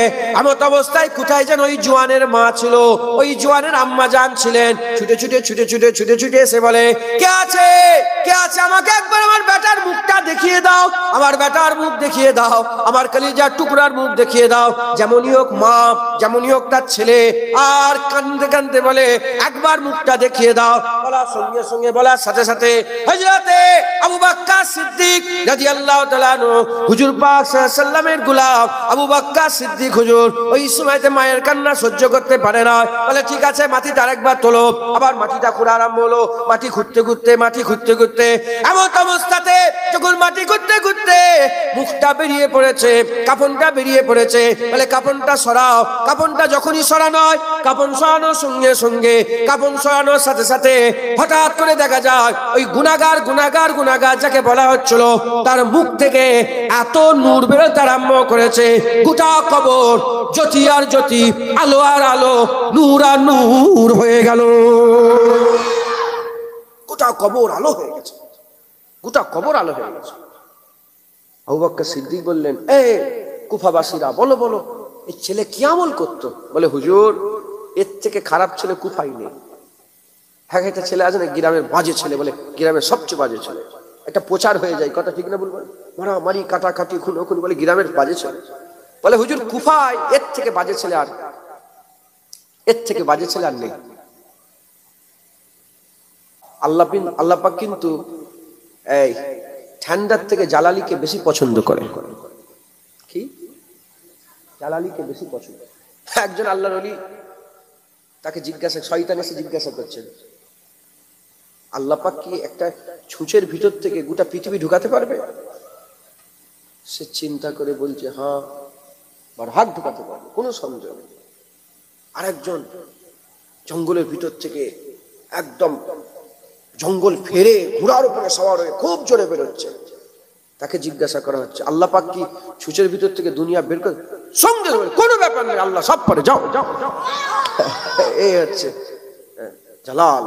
এমত অবস্থা কোথায় যেন ওই জওয়ানের মা ছিল, ওই জওয়ানের আম্মা জান ছিলেন। ছুটে ছুটে এসে বলে, কে আছে? কে আছে? আমাকে একবার আমার বেটার মুখটা দেখিয়ে দাও, আমার বেটার মুখ দেখিয়ে দাও, আমার কলিজার টুকরার মুখ দেখিয়ে দাও। যেমনই হোক মা, যেমনই হোক তার ছেলে, আর কান্দতে কান্দতে বলে একবার মুখটা দেখিয়ে দাও। বলার সঙ্গে সঙ্গে, বলার সাথে সাথে হযরতে আবু বকর সিদ্দিক রাদিয়াল্লাহু তাআলা আনহু, হুজুর পাক সাল্লাল্লাহু আলাইহি ওয়াসাল্লামের গোলাম আবু বকর সিদ্দিক হুজুর ওই সময়তে মায়ের কান্না সহ্য করতে পারে না। বলে ঠিক আছে, মাটিটা আরেকবার তোলো। আবার মাটিটা খোঁড়া আরম্ভ হলো। মাটি খুঁড়তে খুঁড়তে এমন অবস্থাতে যখন মাটি খুঁড়তে মুখটা বেরিয়ে পড়েছে, কাফনটা বেরিয়ে পড়েছে। বলে কাফনটা সরাও। কাফনটা যখনই সরানো হয়, কাফন সরানোর সঙ্গে সঙ্গে, কাফন সরানোর সাথে সাথে হঠাৎ করে দেখা যায় ওই গুনাহগার যাকে বলা হচ্ছিল, তার মুখ থেকে এত নূর বেরোতে আরম্ভ করেছে। গোটা কবর জ্যোতি আর জ্যোতি, আলো আর আলো, নূর আর নূর হয়ে গেল। গোটা কবর আলো হয়ে গেছে, গোটা কবর আলো হয়ে গেছে। আবু বকর সিদ্দিক বললেন, কুফাবাসীরা বলো বলো, এই ছেলে কি আমল করতো? বলে হুজুর, এর থেকে খারাপ ছেলে কুফাই নেই। হ্যাঁ, একটা ছেলে আছে না গ্রামের বাজে ছেলে, বলে গ্রামের সবচেয়ে বাজে ছেলে। একটা প্রচার হয়ে যায়, কথা ঠিক না বলবো? মারামারি কাটাকাটি খুনোখুনি, বলে গ্রামের বাজে ছেলে। বলে হুজুর, কুফায় এর থেকে বাজে ছেলে আর নেই। আল্লাহ পাক কিন্তু এই ঠান্ডার থেকে জালালিকে বেশি পছন্দ করে। কি? জালালিকে বেশি পছন্দ। একজন আল্লাহর ওলি, তাকে জিজ্ঞাসা, শয়তান এসে জিজ্ঞাসা করছেন, আল্লাহ পাক কি একটা ছুঁচের ভিতর থেকে গোটা পৃথিবী ঢুকাতে পারবে? সে চিন্তা করে বলছে, হ্যাঁ, হাত ঢুকাতে পারবে, কোনো সন্দেহ নেই। আরেকজন জঙ্গলের ভিতর থেকে একদম জঙ্গল ফেরে ঘোড়ার উপরে সওয়ার হয়ে খুব জোরে বেরোচ্ছে। তাকে জিজ্ঞাসা করা হচ্ছে, আল্লাহ পাক কি ছুঁচের ভিতর থেকে দুনিয়া বের করে? সঙ্গে কোনো ব্যাপার নেই, আল্লাহ সব পারে, যাও যাও যাও। এই হচ্ছে জালাল।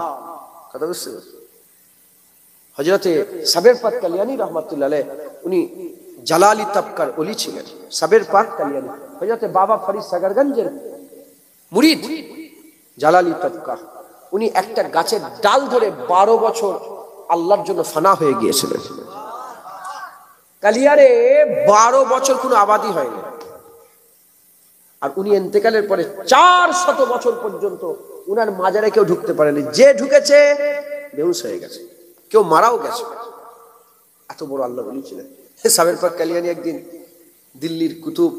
কথা বুঝতে পারছি? হযরতে সাবের পাক কালিয়ানী রহমাতুল্লাহ আলাইহ, উনি জালালি তাবকার ওলি ছিলেন। সাবের পাক কালিয়ানী হযরতে বাবা ফরিদ সাগরগঞ্জের মুরিদ, জালালি তাবকা। উনি একটা গাছের ডাল ধরে 12 বছর আল্লাহর জন্য ফানা হয়ে গিয়েছিলেন। কালিয়ারে 12 বছর কোনো আবাদি হয়নি। আর উনি ইন্তেকালের পরে 400 বছর পর্যন্ত উনার মাজারে কেউ ঢুকতে পারেনি। যে ঢুকেছে বেহুশ হয়ে গেছে, কেউ মারাও গেছে। এত বড় আল্লাহ ওলি ছিলেন। সাবের পাক কালিয়ানী একদিন দিল্লির কুতুব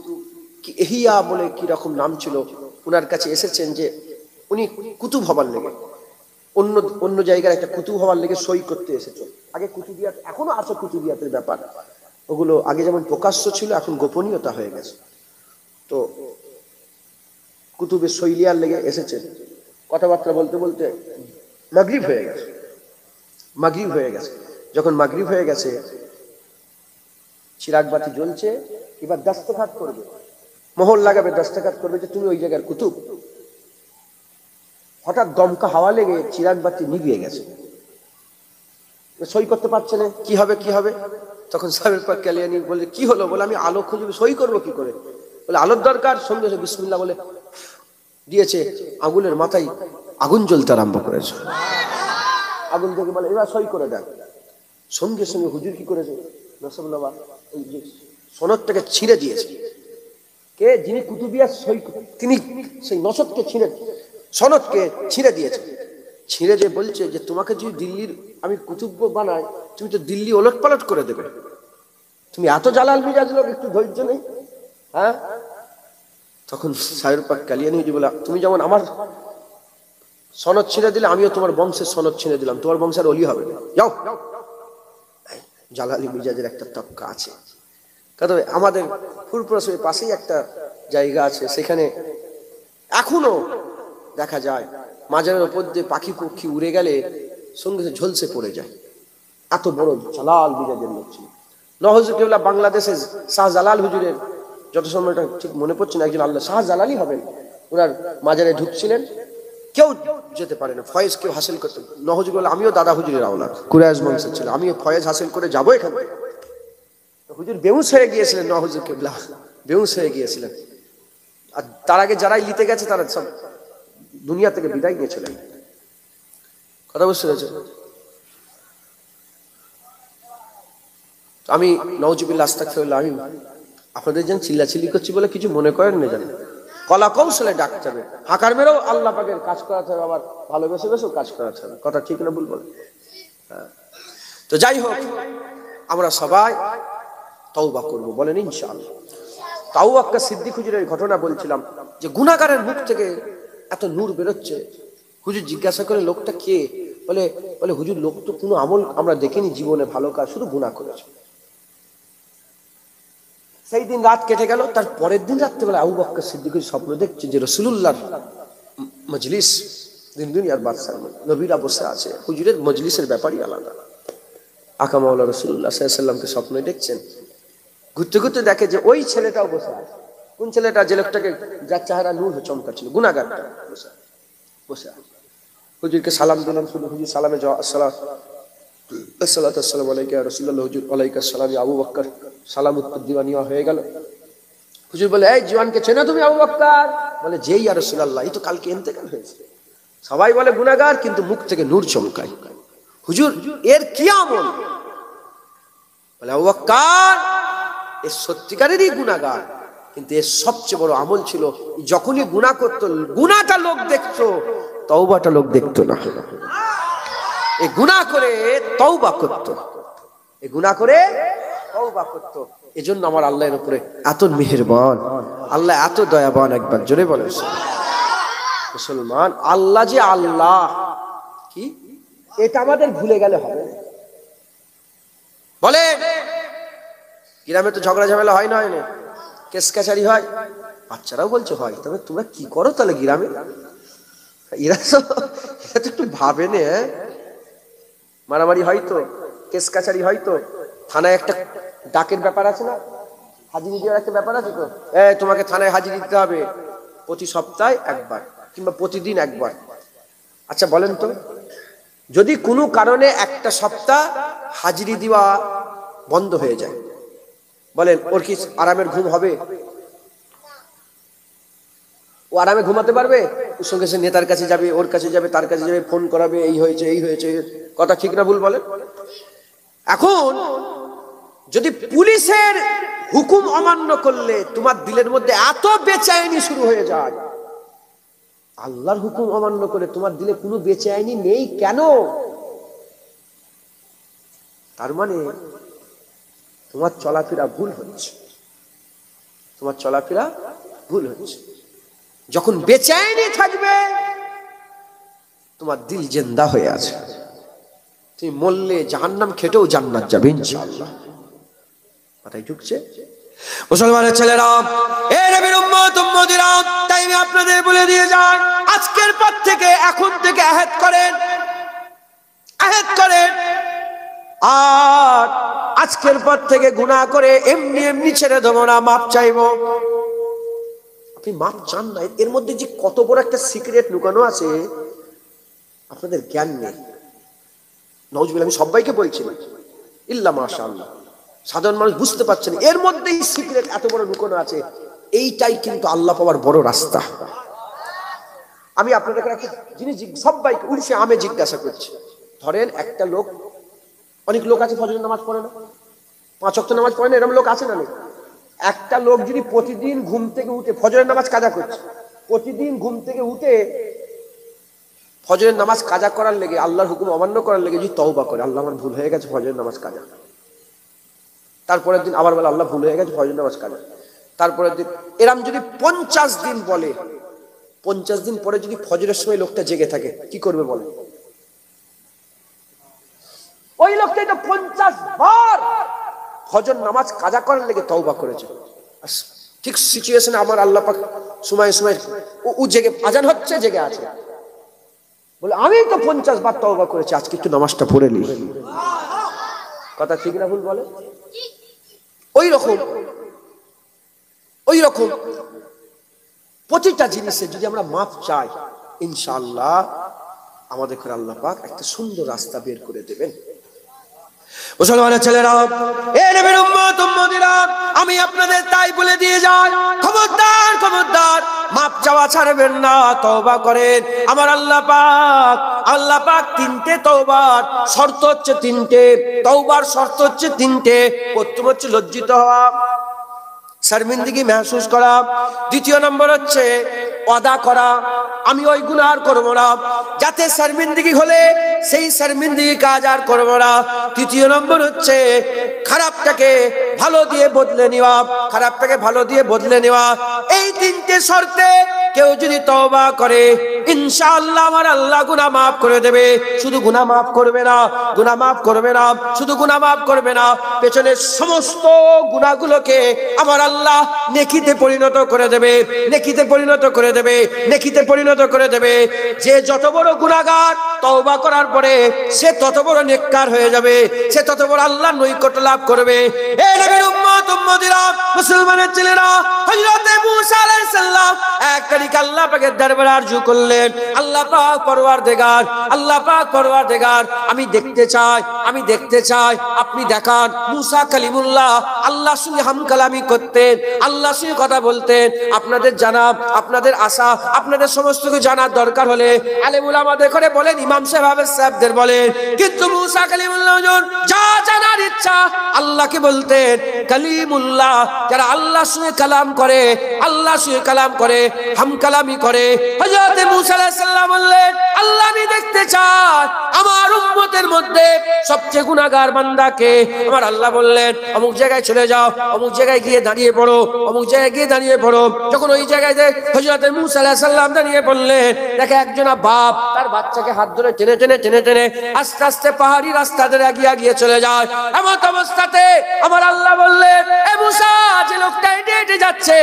কি এহিয়া বলে কি রকম নাম ছিল, উনার কাছে এসেছেন যে উনি কুতুব হবার লেগে অন্য জায়গার একটা কুতুব হবার লেগে সই করতে এসেছেন। আগে কুতুবিয়াত, এখনো আছে কুতুবিয়াতের ব্যাপার, ওগুলো আগে যেমন প্রকাশ্য ছিল এখন গোপনীয়তা হয়ে গেছে। তো কুতুবের সই লিয়ার লেগে এসেছেন। কথাবার্তা বলতে বলতে মাগরিব হয়ে গেছে। মাগরিব হয়ে গেছে, যখন মাগরিব হয়ে গেছে, চিরাগ বাতি জ্বলছে, এবার দস্তখত করবে, মোহর লাগাবে, দস্তখত করবে যে তুমি ওই জায়গার কুতুব। হঠাৎ দমকা হাওয়া লেগে চিরাগ বাতি নিভিয়ে গেছে, সই করতে পারছে না। কি হবে কি হবে? তখন সাবের পাক কালিয়ানী বলে, কি হলো? বলে, আমি আলো খুঁজবে, সই করবো কি করে? বলে, আলোর দরকার। সঙ্গে সঙ্গে বিসমিল্লাহ বলে দিয়েছে, আগুনের মাথায় আগুন জ্বলতে আরম্ভ করেছে। আগুন থেকে বলে, এবার সই করে দেন। সঙ্গে সঙ্গে হুজুর কি করেছে, রসুল্লাহ ওই যে সনদটাকে ছিঁড়ে দিয়েছে। কে? যিনি কুতুবিয়া সই, তিনি সেই নসদকে ছিঁড়ে, সনদকে ছিঁড়ে দিয়েছে। ছিঁড়ে দিয়ে বলছে যে তোমাকে যদি দিল্লির আমি কুতুব বানাই, তুমি তো দিল্লি ওলট পালট করে দেবে। তুমি এত জালাল মিজাজ লোক, একটু ধৈর্য নেই? হ্যাঁ। তখন সাহের পাক কালিয়ানী বলে, তুমি যেমন আমার সনদ ছিঁড়ে দিলে, আমিও তোমার বংশের সনদ ছিঁড়ে দিলাম, তোমার বংশের অলি হবে না, যাও। জালালি মিজাজের একটা তবকা আছে। তবে আমাদের ফুলপ্রসবের পাশেই একটা জায়গা আছে, সেখানে এখনো দেখা যায় মাজারের উপর দিয়ে পাখি পক্ষী উড়ে গেলে সঙ্গে সঙ্গে ঝলসে পড়ে যায়। এত বড় জালাল মিজাজের লোক ছিল। নওয়াজ কেবলা বাংলাদেশের শাহজালাল হুজুরের, যত সময়টা ঠিক মনে পড়ছে না, একজন আল্লাহ শাহজালালই হবেন, ওনার মাজারে ঢুকছিলেন, কেউ যেতে পারে না, ফয়েজ কেউ হাসিল করতে। নওয়াজ বলে, আমিও দাদা হুজুরের আওলাদ, কুরাইশ বংশের ছিল, আমিও ফয়েজ হাসিল করে যাবো এখান থেকে। হুজুর বেহুশ হয়ে গিয়েছিলেন, নওয়াজ কেবলা বেহুশ হয়ে গিয়েছিলেন। আর তার আগে যারাই লিতে গেছে তারা সব দুনিয়া থেকে বিদায় নিয়েছিলেন। কথা বুঝতে পেরেছেন? আমি নওজুবিল্লাহ আস্তাগফিরুল্লাহ, আমি আপনাদের যেন চিল্লাচিল্লি করছি বলে কিছু মনে করেন না, জানেন, কলা কৌশলে ডাকতে হবে, হাঁকার মেরেও আল্লাহ পাকের কাজ করাতে হবে, আবার ভালোবেসে বেসেও কাজ করাতে হবে। কথা ঠিক না ভুল বলে? হ্যাঁ। তো যাই হোক, আমরা সবাই তওবা করবো, বলেন ইনশাআল্লাহ। তাও একটা সিদ্দিক হুজুরের ঘটনা বলছিলাম যে গুনাহগারের মুখ থেকে এত নূর বেরোচ্ছে। হুজুর জিজ্ঞাসা করে, লোকটা কে? বলে হুজুর, লোক তো কোনো আমল আমরা দেখিনি জীবনে, ভালো কাজ, শুধু গুনাহ করেছে। সেই দিন রাত কেটে গেল। তার পরের দিন রাত্রেবেলা আবু বকর সিদ্দিক স্বপ্ন দেখছে যে রাসূলুল্লাহর মজলিস, দিন দুনিয়ার বাদশাহ নবীরা বসে আছে, হুজুরের মজলিসের ব্যাপারই আলাদা। আকা মাওলা রাসূলুল্লাহ সাল্লাল্লাহু আলাইহি ওয়াসাল্লামকে স্বপ্নে দেখছেন। ঘুরতে ঘুরতে দেখে যে ওই ছেলেটাও বসে আছে। কোন ছেলেটা? যে লোকটাকে, যার চেহারা নূর চমকাচ্ছিল, গুনাহগারটা বসে আছে। হুজুরকে সালাম দিলেন, শুধু হুজুর সালামে জবাব, আসসালাতু আসসালামু আলাইকা ইয়া রাসূলুল্লাহ। হুজুর ওয়ালাইকুম আসসালাম। আবু বকর সালাম উত্তর দিওয়া নেওয়া হয়ে গেল। হুজুর বলে, এই জওয়ানকে চেনো তুমি আবু বকর? বলে, যে ইয়া রাসূলুল্লাহ, এই তো কালকে ইন্তেকাল হয়েছে। সবাই বলে গুনাহগার, কিন্তু মুখ থেকে নূর চমকায়। হুজুর, এর কি আমল? বলে, আবু বকর, এ সত্যিকারেরই গুনাহগার, কিন্তু এর সবচেয়ে বড় আমল ছিল যখনই গুনাহ করতো, গুনাহটা লোক দেখতো, তওবাটা লোক দেখতো না। এই গুনাহ করে তওবা করত, এই গুনাহ করে তওবা করত। এজন্য আমার আল্লাহর উপরে এত মেহেরবান, আল্লাহ এত দয়াবান। একবার জোরে বলেন মুসলমান, আল্লাহ যে আল্লাহ, কি এটা আমাদের ভুলে গেলে হবে? বলে গ্রামে তো ঝগড়া ঝামেলা হয় না, হয় না, কেস কাছারি হয়, বাচ্চারাও বলছে হয়। তবে তোমরা কি করো তাহলে গ্রামে? এরা তো একটু ভাবে নে, মারামারি হয়তো, কেস কাছারি হয়তো, থানায় একটা ডাকের ব্যাপার আছে না, হাজিরি দেওয়ার একটা ব্যাপার আছে তো, তোমাকে থানায় হাজিরি দিতে হবে প্রতি সপ্তাহে একবার কিংবা প্রতিদিন একবার। আচ্ছা বলেন তো, যদি কোনো কারণে একটা সপ্তাহ হাজিরি দেওয়া বন্ধ হয়ে যায়, বলেন ওর কি আরামের ঘুম হবে? ও আরামে ঘুমাতে পারবে? ওর সঙ্গে সে নেতার কাছে যাবে, ওর কাছে যাবে, তার কাছে যাবে, ফোন করাবে, এই হয়েছে এই হয়েছে, কথা ঠিক না ভুল বলেন? এখন যদি পুলিশের হুকুম অমান্য করলে তোমার দিলের মধ্যে এত বেচেআইনি শুরু হয়ে যায়, আল্লাহর হুকুম অমান্য করে তোমার দিলে কোনো বেচেআইনি নেই কেন? তার মানে তোমার চলাফেরা ভুল হচ্ছে, তোমার চলাফেরা ভুল হচ্ছে। যখন বেচেআইনি থাকবে তোমার দিল জিন্দা হয়ে আছে, তুমি মরলে জাহান্নাম খেটেও জান্নাত যাবে ইনশাআল্লাহ। মাথায় ঢুকছে? মুসলমানের ছেলেরা, এ নবীর উম্মত উম্মতিরা, তাই আমি আপনাদের বলে দিয়ে যাই, আজকের পর থেকে, এখন থেকে আহাদ করেন, আহাদ করেন, আর আজকের পর থেকে গুনাহ করে এমনি এমনি ছেড়ে দেবো না, মাপ চাইবো। আপনি মাপ চান না, এর মধ্যে যে কত বড় একটা সিক্রেট লুকানো আছে আপনাদের জ্ঞান নেই। নাউজুবিল্লাহ, আমি সবাইকে বলছি না, ইল্লা মাশাআল্লাহ, সাধারণ মানুষ বুঝতে পারছেন এর মধ্যেই সিক্রেট এত বড় লুকানো আছে। এইটাই কিন্তু আল্লাহ পাওয়ার বড় রাস্তা। আমি আপনাদের একটা জিনিস সবাইকে উল্টে আমি জিজ্ঞাসা করছি, ধরেন একটা লোক, অনেক লোক আছে ফজরের নামাজ পড়ে না, 5 ওয়াক্ত নামাজ পড়ে না, এরকম লোক আছে না? একটা লোক যদি প্রতিদিন ঘুম থেকে উঠে ফজরের নামাজ কাজা করছে, প্রতিদিন ঘুম থেকে উঠে ফজরের নামাজ কাজা করার লেগে, আল্লাহর হুকুম অমান্য করার লেগে যদি তওবা করে, আল্লাহ আমার ভুল হয়ে গেছে, ফজরের নামাজ কাজা, তারপরের দিন আবার বলে আল্লাহ ভুল হয়ে গেছে, ফজরের নামাজ কাজা, তারপরের দিন, এরম যদি 50 দিন বলে, 50 দিন পরে যদি ফজরের সময় লোকটা জেগে থাকে, কি করবে বলে? ওই লোকটাই তো 50 বার ফজর নামাজ কাজা করার লেগে তওবা করেছে। ঠিক সিচুয়েশনে আমার আল্লাহ পাক সময় সময় ও জেগে, আজান হচ্ছে জেগে আছে, বলে আমি তো 50 বার তওবা করেছি, আজকে একটু নামাজটা পড়ে নি। কথা ঠিক না ভুল বলে? ওই রকম প্রতিটা জিনিসে যদি আমরা মাপ চাই, ইনশাআল্লাহ আমাদের করে আল্লাহ পাক একটা সুন্দর রাস্তা বের করে দেবেন। মুসলমানের ছেলেরা, এ নবীর উম্মত উম্মতিরা, আমি আপনাদের তাই বলে দিয়ে যাই, খবরদার খবরদার, মাপ চাওয়া ছাড়বেন না, তওবা করেন। আমার আল্লাহ পাক 3টে তওবার শর্ত হচ্ছে 3টে, তওবার শর্ত হচ্ছে 3টে। প্রথম হচ্ছে লজ্জিত হওয়া, শর্মিন্দগি महसूस করা। দ্বিতীয় নম্বর হচ্ছে ওয়াদা করা, আমি ওই গুনাহ আর করব না, যাতে শর্মিন্দগি হলে সেই শর্মিন্দগি কাজ আর করব না। তৃতীয় নম্বর হচ্ছে খারাপটাকে ভালো দিয়ে বদলে নেওয়া, খারাপটাকে ভালো দিয়ে বদলে নেওয়া। এই 3টে শর্তে কেউ যদি তওবা করে, ইনশাআল্লাহ আমার আল্লাহ গুনাহ maaf করে দেবে। শুধু গুনাহ maaf করবে না, গুনাহ maaf করবে না, শুধু গুনাহ maaf করবে না, পেছনের সমস্ত গুনাহগুলোকে আমার আল্লাহ নেকিতে পরিণত করে দেবে, নেকিতে পরিণত করে দেবে, নেকিতে পরিণত করে দেবে। যে যত বড় গুনাহগার তওবা করার পরে সে তত বড় নেককার হয়ে যাবে, সে তত বড় আল্লাহর নৈকট্য লাভ করবে। এই নবীর উম্মত উম্মতিরা, মুসলমানের ছেলেরা, হযরত মুসা আলাইহিস সালাম এক তারিখ আল্লাহ পাকের দরবারে আরজু করলেন, আল্লাহ পাক পরওয়ারদিগার, আল্লাহ পাক পরওয়ারদিগার, আমি দেখতে চাই আপনি দেখান। মুসা কালিমুল্লাহ আল্লাহর সঙ্গে হামকালামি করতেন, আল্লাহর সঙ্গে কথা বলতেন। আপনাদের জানা, আপনাদের আশা, আপনাদের সমস্ত কিছু জানার দরকার হলে আলেম উলামাদের করে বলেন, ইমাম সাহেবদের বলেন। কিন্তু মুসা কালিমুল্লাহ যা জানার ইচ্ছা আল্লাহকে বলতেন, কালিম কালিমুল্লাহ, যারা আল্লাহর সঙ্গে কালাম করে, আল্লাহর সঙ্গে কালাম করে, হাম কালামি করে। হযরত মূসা আলাইহিস সালাম বললেন, আল্লাহ আমি দেখতে চাই আমার উম্মতের মধ্যে সবচেয়ে গুনাহগার বান্দাকে। আমার আল্লাহ বললেন, অমুক জায়গায় চলে যাও, অমুক জায়গায় গিয়ে দাঁড়িয়ে পড়ো, অমুক জায়গায় গিয়ে দাঁড়িয়ে পড়ো। যখন ওই জায়গায় হযরত মূসা আলাইহিস সালাম দাঁড়িয়ে পড়লেন, দেখে একজন বাপ তার বাচ্চাকে হাত ধরে টেনে টেনে টেনে টেনে আস্তে আস্তে পাহাড়ি রাস্তা ধরে এগিয়ে চলে যায়। এমন অবস্থাতে আমার আল্লাহ বললেন, এ মূসা, যে লোকটা হেঁটে হেঁটে যাচ্ছে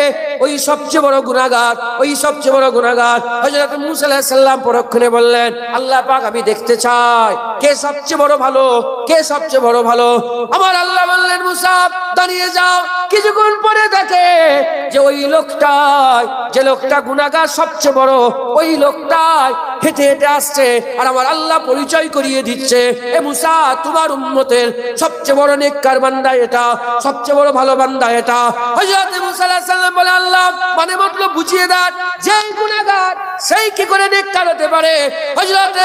ওই সবচেয়ে বড় গুনাহগার, ওই সবচেয়ে বড় গুনাহগার। হযরত মূসা আলাইহিস সালাম পরক্ষণে বললেন, আল্লাহ পাক আমি দেখতে চাই কে সবচেয়ে বড় ভালো, কে সবচেয়ে বড় ভালো। আমার আল্লাহ বললেন, মূসা দাঁড়িয়ে যাও। কিছুক্ষণ পরে দেখে যে ওই লোকটাই, যে লোকটা গুনাহগার সবচেয়ে বড়, ওই লোকটাই হেঁটে হেঁটে আসছে। আর আমার আল্লাহ পরিচয় করিয়ে দিচ্ছে, এ মূসা তোমার উম্মতের সবচেয়ে বড় নেককার বান্দা এটা, সবচেয়ে বড় ভালো বান্দা এটা। হযরত মূসা আলাইহিস সালাম বলে, আল্লাহ মানে মতলব বুঝিয়ে দেন, যেই গুনাহগার সেই কি করে নেককার হতে পারে? হযরত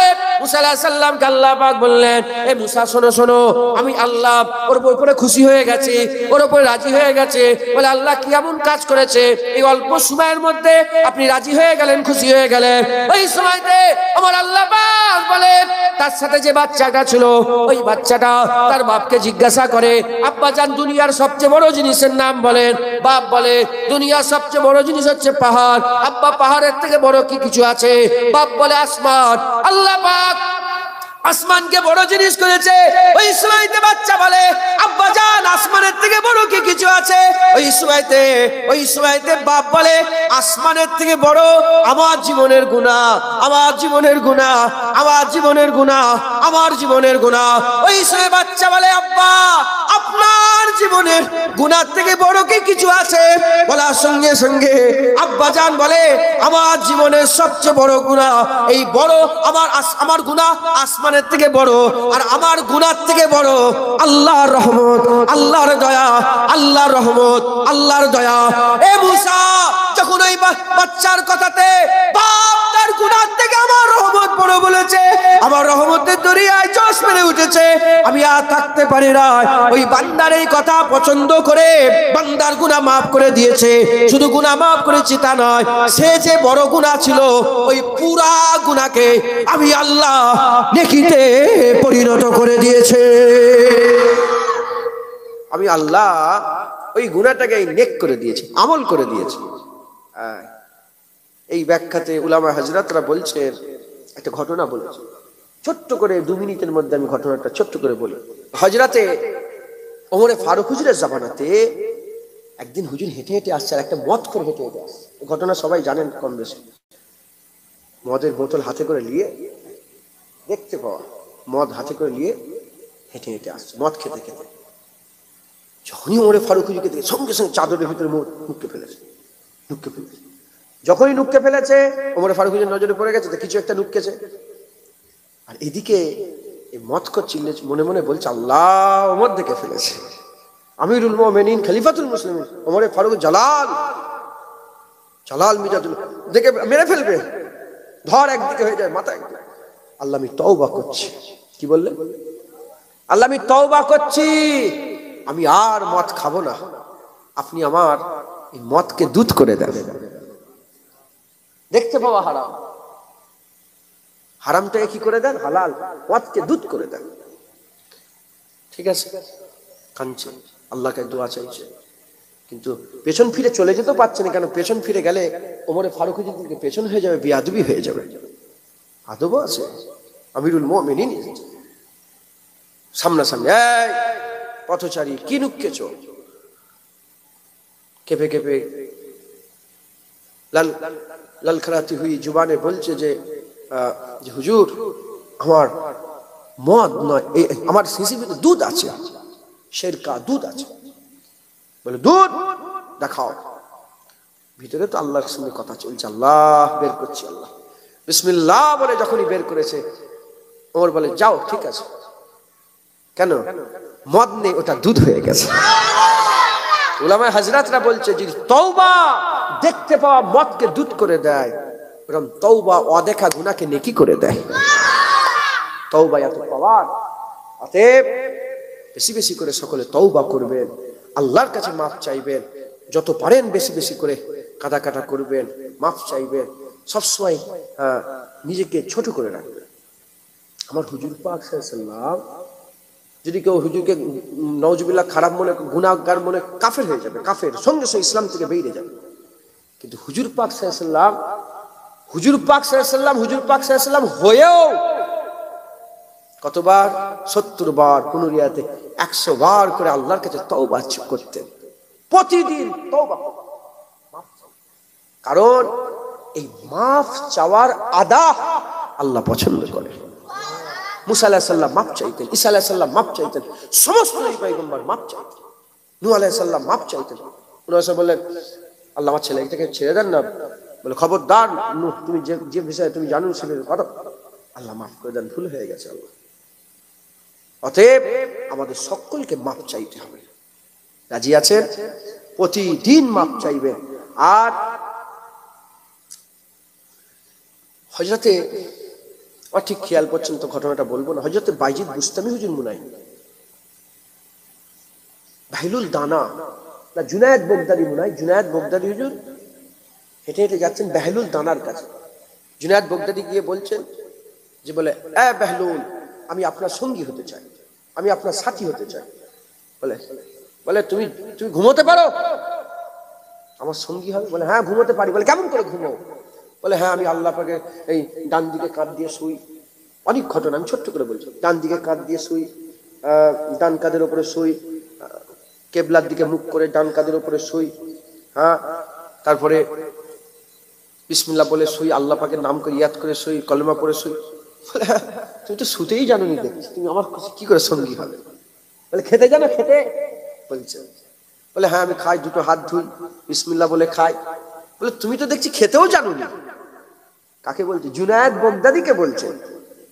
মূসা আলাইহিস সালামকে আল্লাহ পাক বললেন, এ মূসা শোনো শোনো, আমি আল্লাহ ওর উপরে খুশি হয়ে গেছি, ওর উপরে রাজি হয়ে গেছে। বলে, আল্লাহ কি এমন কাজ করেছে এই অল্প সময়ের মধ্যে আপনি রাজি হয়ে গেলেন, খুশি হয়ে গেলেন? ওই সময়তে আমার আল্লাহ পাক বলেন, তার সাথে যে বাচ্চাটা ছিল, ওই বাচ্চাটা তার বাপকে জিজ্ঞাসা করে, আব্বা জান দুনিয়ার সবচেয়ে বড় জিনিসের নাম বলেন। বাপ বলে, দুনিয়ার সবচেয়ে বড় জিনিস হচ্ছে পাহাড়। আব্বা পাহাড়ের থেকে বড় কি কিছু আছে? বাপ বলে, আসমান। আল্লাহ পাক আসমানকে বড় জিনিস করেছে। ওই সময়তে বাচ্চা বলে, আব্বা জান আসমানের থেকে বড় কি কিছু আছে? ওই সময়তে বাপ বলে, আসমানের থেকে বড় আমার জীবনের গুনাহ, আমার জীবনের গুনাহ, আমার জীবনের গুনাহ, আমার জীবনের গুনাহ। ওই সময় বাচ্চা বলে, আব্বা আপনার জীবনের গুনার থেকে বড় কি কিছু আছে? বলার সঙ্গে সঙ্গে আব্বা জান বলে, আমার জীবনের সবচেয়ে বড় গুনাহ এই বড়, আমার গুনাহ আসমানের থেকে বড়, আর আমার গুনার থেকে বড় আল্লাহর রহমত, আল্লাহর দয়া, আল্লাহর রহমত, আল্লাহর দয়া। এ মূসা, যখন ওই বাচ্চার কথাতে বাপ তার গুনার থেকে আমার রহমত বড় বলেছে, আমার রহমতের দরিয়ায় জোশ মেরে উঠেছে। আমি আর থাকতে পারি না। ওই বান্দার এই কথা পছন্দ করে বান্দার গুনাহ মাফ করে দিয়েছে। শুধু গুনাহ মাফ করেছি তা নয়, সে যে বড় গুনাহ ছিল ওই পুরা গুনাহকে আমি আল্লাহ নেকিতে পরিণত করে দিয়েছে। আমি আল্লাহ ওই গুনাহটাকে নেক করে দিয়েছি, আমল করে দিয়েছি। এই ব্যাখ্যাতে উলামা হযরতরা বলছেন, একটা ঘটনা বলেছে ছোট্ট করে, 2 মিনিটের মধ্যে আমি ঘটনাটা ছোট্ট করে বলি। হযরতে ওমরে ফারুক হুজুরের জামানাতে একদিন হুজুর হেঁটে হেঁটে আসছে, আর একটা মদ করে হেঁটে হেঁটে আসছে। ঘটনা সবাই জানেন কম বেশি। মদের বোতল হাতে করে নিয়ে, দেখতে পাওয়া মদ হাতে করে নিয়ে হেঁটে হেঁটে আসছে, মদ খেতে খেতে। যখনই ওমরে ফারুক হুজুরকে দেখে সঙ্গে সঙ্গে চাদরের ভিতরে নুক্কে ফেলেছে, নুক্কে ফেলেছে। যখনই নুক্কে ফেলেছে, ওমরে ফারুক হুজুর নজরে পড়ে গেছে যে কিছু একটা নুক্কেছে। আর এদিকে এই মদখোর চিল্লে মনে মনে বলছে, আল্লাহ ওমর দেখে ফেলেছে, আমিরুল মুমিনিন খলিফাতুল মুসলিমিন ওমরে ফারুক জালাল, জালাল মিজাতুল দেখে মেরে ফেলবে, ধর একদিকে হয়ে যায়, মাথা একদিকে। আল্লাহ আমি তওবা করছি। কি বললেন? আল্লাহ আমি তওবা করছি, আমি আর মদ খাবো না, আপনি আমার এই মদকে দুধ করে দেন। দেখতে পাওয়া হারাম, হারামটাকে কি করে দেন? হালাল, মদকে দুধ করে দেন। ঠিক আছে, কাঁদছে, আল্লাহকে দোয়া চাইছে, কিন্তু পেছন ফিরে চলে যেতে পারছে না। কেন? পেছন ফিরে গেলে ওমরে ফারুক হুজুরকে পেছন হয়ে যাবে, বেয়াদবি হয়ে যাবে। আদব আছে, আমিরুল মুমিনিন সামনাসামনি, এই পথচারী কি নুক্কেছ? কেঁপে কেঁপে ললখরাতি হুই জুবানে বলছে যে হুজুর, আমার মদ নয়, আমার শিশির ভিতরে দুধ আছে, শেরকা দুধ আছে। বলে, দুধ দেখাও। ভিতরে তো আল্লাহর সঙ্গে কথা চলছে, আল্লাহ বের করছি, আল্লাহ বিসমিল্লাহ বলে যখনই বের করেছে, ওমর বলে, যাও, ঠিক আছে। কেন? মদ নেই, ওটা দুধ হয়ে গেছে। উলামায়ে হযরতরা বলছে, যদি তওবা দেখতে পাওয়া মদকে দুধ করে দেয়, এরকম তওবা অদেখা গুনাহকে নেকি করে দেয়। তওবা এত পাওয়ার, অতএব বেশি বেশি করে সকলে তওবা করবেন। আল্লাহর কাছে মাফ চাইবেন, যত পারেন বেশি বেশি করে কাঁদা করবেন, মাফ চাইবেন, সবসময় নিজেকে ছোট করে রাখবেন। আমার হুজুর পাক সাল্লাল্লাহু আলাইহি ওয়াসাল্লাম, যদি কেউ হুজুরকে নাউজুবিল্লাহ খারাপ মনে, গুনাহগার মনে, কাফের হয়ে যাবে, কাফের সঙ্গে সঙ্গে ইসলাম থেকে বেরিয়ে যাবে। কিন্তু হুজুর পাক সাল্লাল্লাহু আলাইহি ওয়াসাল্লাম হয়েও কতবার, 70 বার, কোন রিয়াতে 100 বার করে আল্লাহর কাছে তওবা করতেন, প্রতিদিন তওবা করতেন। কারণ এই মাফ চাওয়ার আদা আল্লাহ পছন্দ করে। মুসা আলাইহিস সালাম মাফ চাইতেন, ঈসা আলাইহিস সালাম মাফ চাইতেন, সমস্ত নবী পয়গম্বর মাফ চাইতেন, নূহ আলাইহিস সালাম মাফ চাইতেন। উনি বললেন, আল্লাহ আমার ছেলেটাকে ছেড়ে দেন না। বলে, খবরদার নূহ, তুমি যে বিষয়ে তুমি জানো সে কথা, আল্লাহ মাফ করে দেন, ভুল হয়ে গেছে আল্লাহ। অতএব আমাদের সকলকে মাফ চাইতে হবে। রাজি আছেন? প্রতিদিন মাফ চাইবেন। আর হযরতে, ঠিক খেয়াল করছেন তো, ঘটনাটা বলবো না, হযরতে বাইজিদ বুস্তামি হুজুর মুনাই, ভাইলুল দানা না, জুনায়েদ বগদাদি মুনাই, জুনায়েদ বগদাদি হুজুর হেঁটে হেঁটে যাচ্ছেন বেহলুল দানার কাছে। জুনায়েদ বগদাদি গিয়ে বলছেন যে, বলে, বেহলুল, আমি আপনার সঙ্গী হতে চাই, আমি আপনার সাথী হতে চাই। বলে তুমি ঘুমোতে পারো? আমার সঙ্গী হবে? বলে, হ্যাঁ ঘুমোতে পারি। বলে, কেমন করে ঘুমো? বলে, হ্যাঁ আমি আল্লাহ পাকে এই ডান দিকে কাঁধ দিয়ে শুই। অনেক ঘটনা আমি ছোট্ট করে বলছি। ডান দিকে কাঁধ দিয়ে শুই, ডান কাঁধের উপরে শুই, কেবলার দিকে মুখ করে ডান কাঁধের উপরে শুই, হ্যাঁ, তারপরে বিসমিল্লাহ বলে শুই, আল্লাহ পাকের নাম করে ইয়াদ করে শুই, কলেমা পড়ে শুই। বলে, তুমি তো শুতেই জানো নি, দেখছি তুমি আমার কি করে সঙ্গী হবে? বলে, খেতে জানো? খেতে বলছে। বলে, হ্যাঁ আমি খাই, দুটো হাত ধুই, বিসমিল্লাহ বলে খাই। বলে, তুমি তো দেখছি খেতেও জানো না। কাকে বলছে? জুনায়েদ বগদাদিকে বলছে।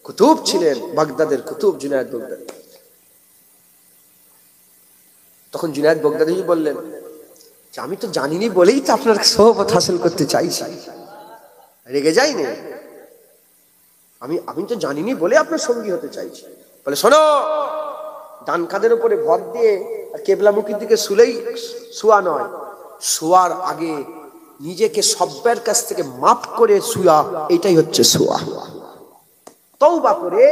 কুতুব ছিলেন, বাগদাদের কুতুব জুনায়েদ বগদাদি। তখন জুনায়েদ বগদাদি বললেন যে, আমি তো জানিনি বলেই তো আপনার সোহবত হাসিল করতে চাইছি, রেগে যাইনি, আমি তো জানিনি বলে আপনার সঙ্গী হতে চাইছি। বলে, শোনো, ডান কাঁধের উপরে ভর দিয়ে আর কেবলামুখীর দিকে শুলেই শুয়া নয়, শোয়ার আগে নিজেকে সব্বের কাছ থেকে মাফ করে শুয়া, এটাই হচ্ছে শুয়া। তওবা করে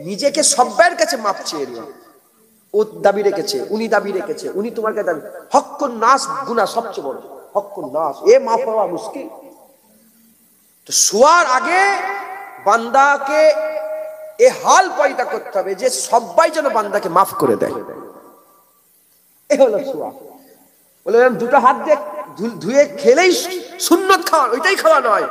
নিজেকে সব্বের কাছে মাফ চেয়ে নিও। ও দাবি রেখেছে, উনি দাবি রেখেছে, উনি তোমার কাছে দাবি, হক্কুন নাস গুনাহ সবচেয়ে বড়, হক্কুন নাস, এ মাফ হওয়া মুশকিল। তো শোয়ার আগে বান্দাকে এ হাল পয়দা করতে হবে যে সবাই যেন বান্দাকে মাফ করে দেয়। এ হলো শোয়া। বলে, দুটো হাত দিয়ে ধুয়ে খেলেই সুন্নত খাওয়া, ওইটাই খাওয়া নয়।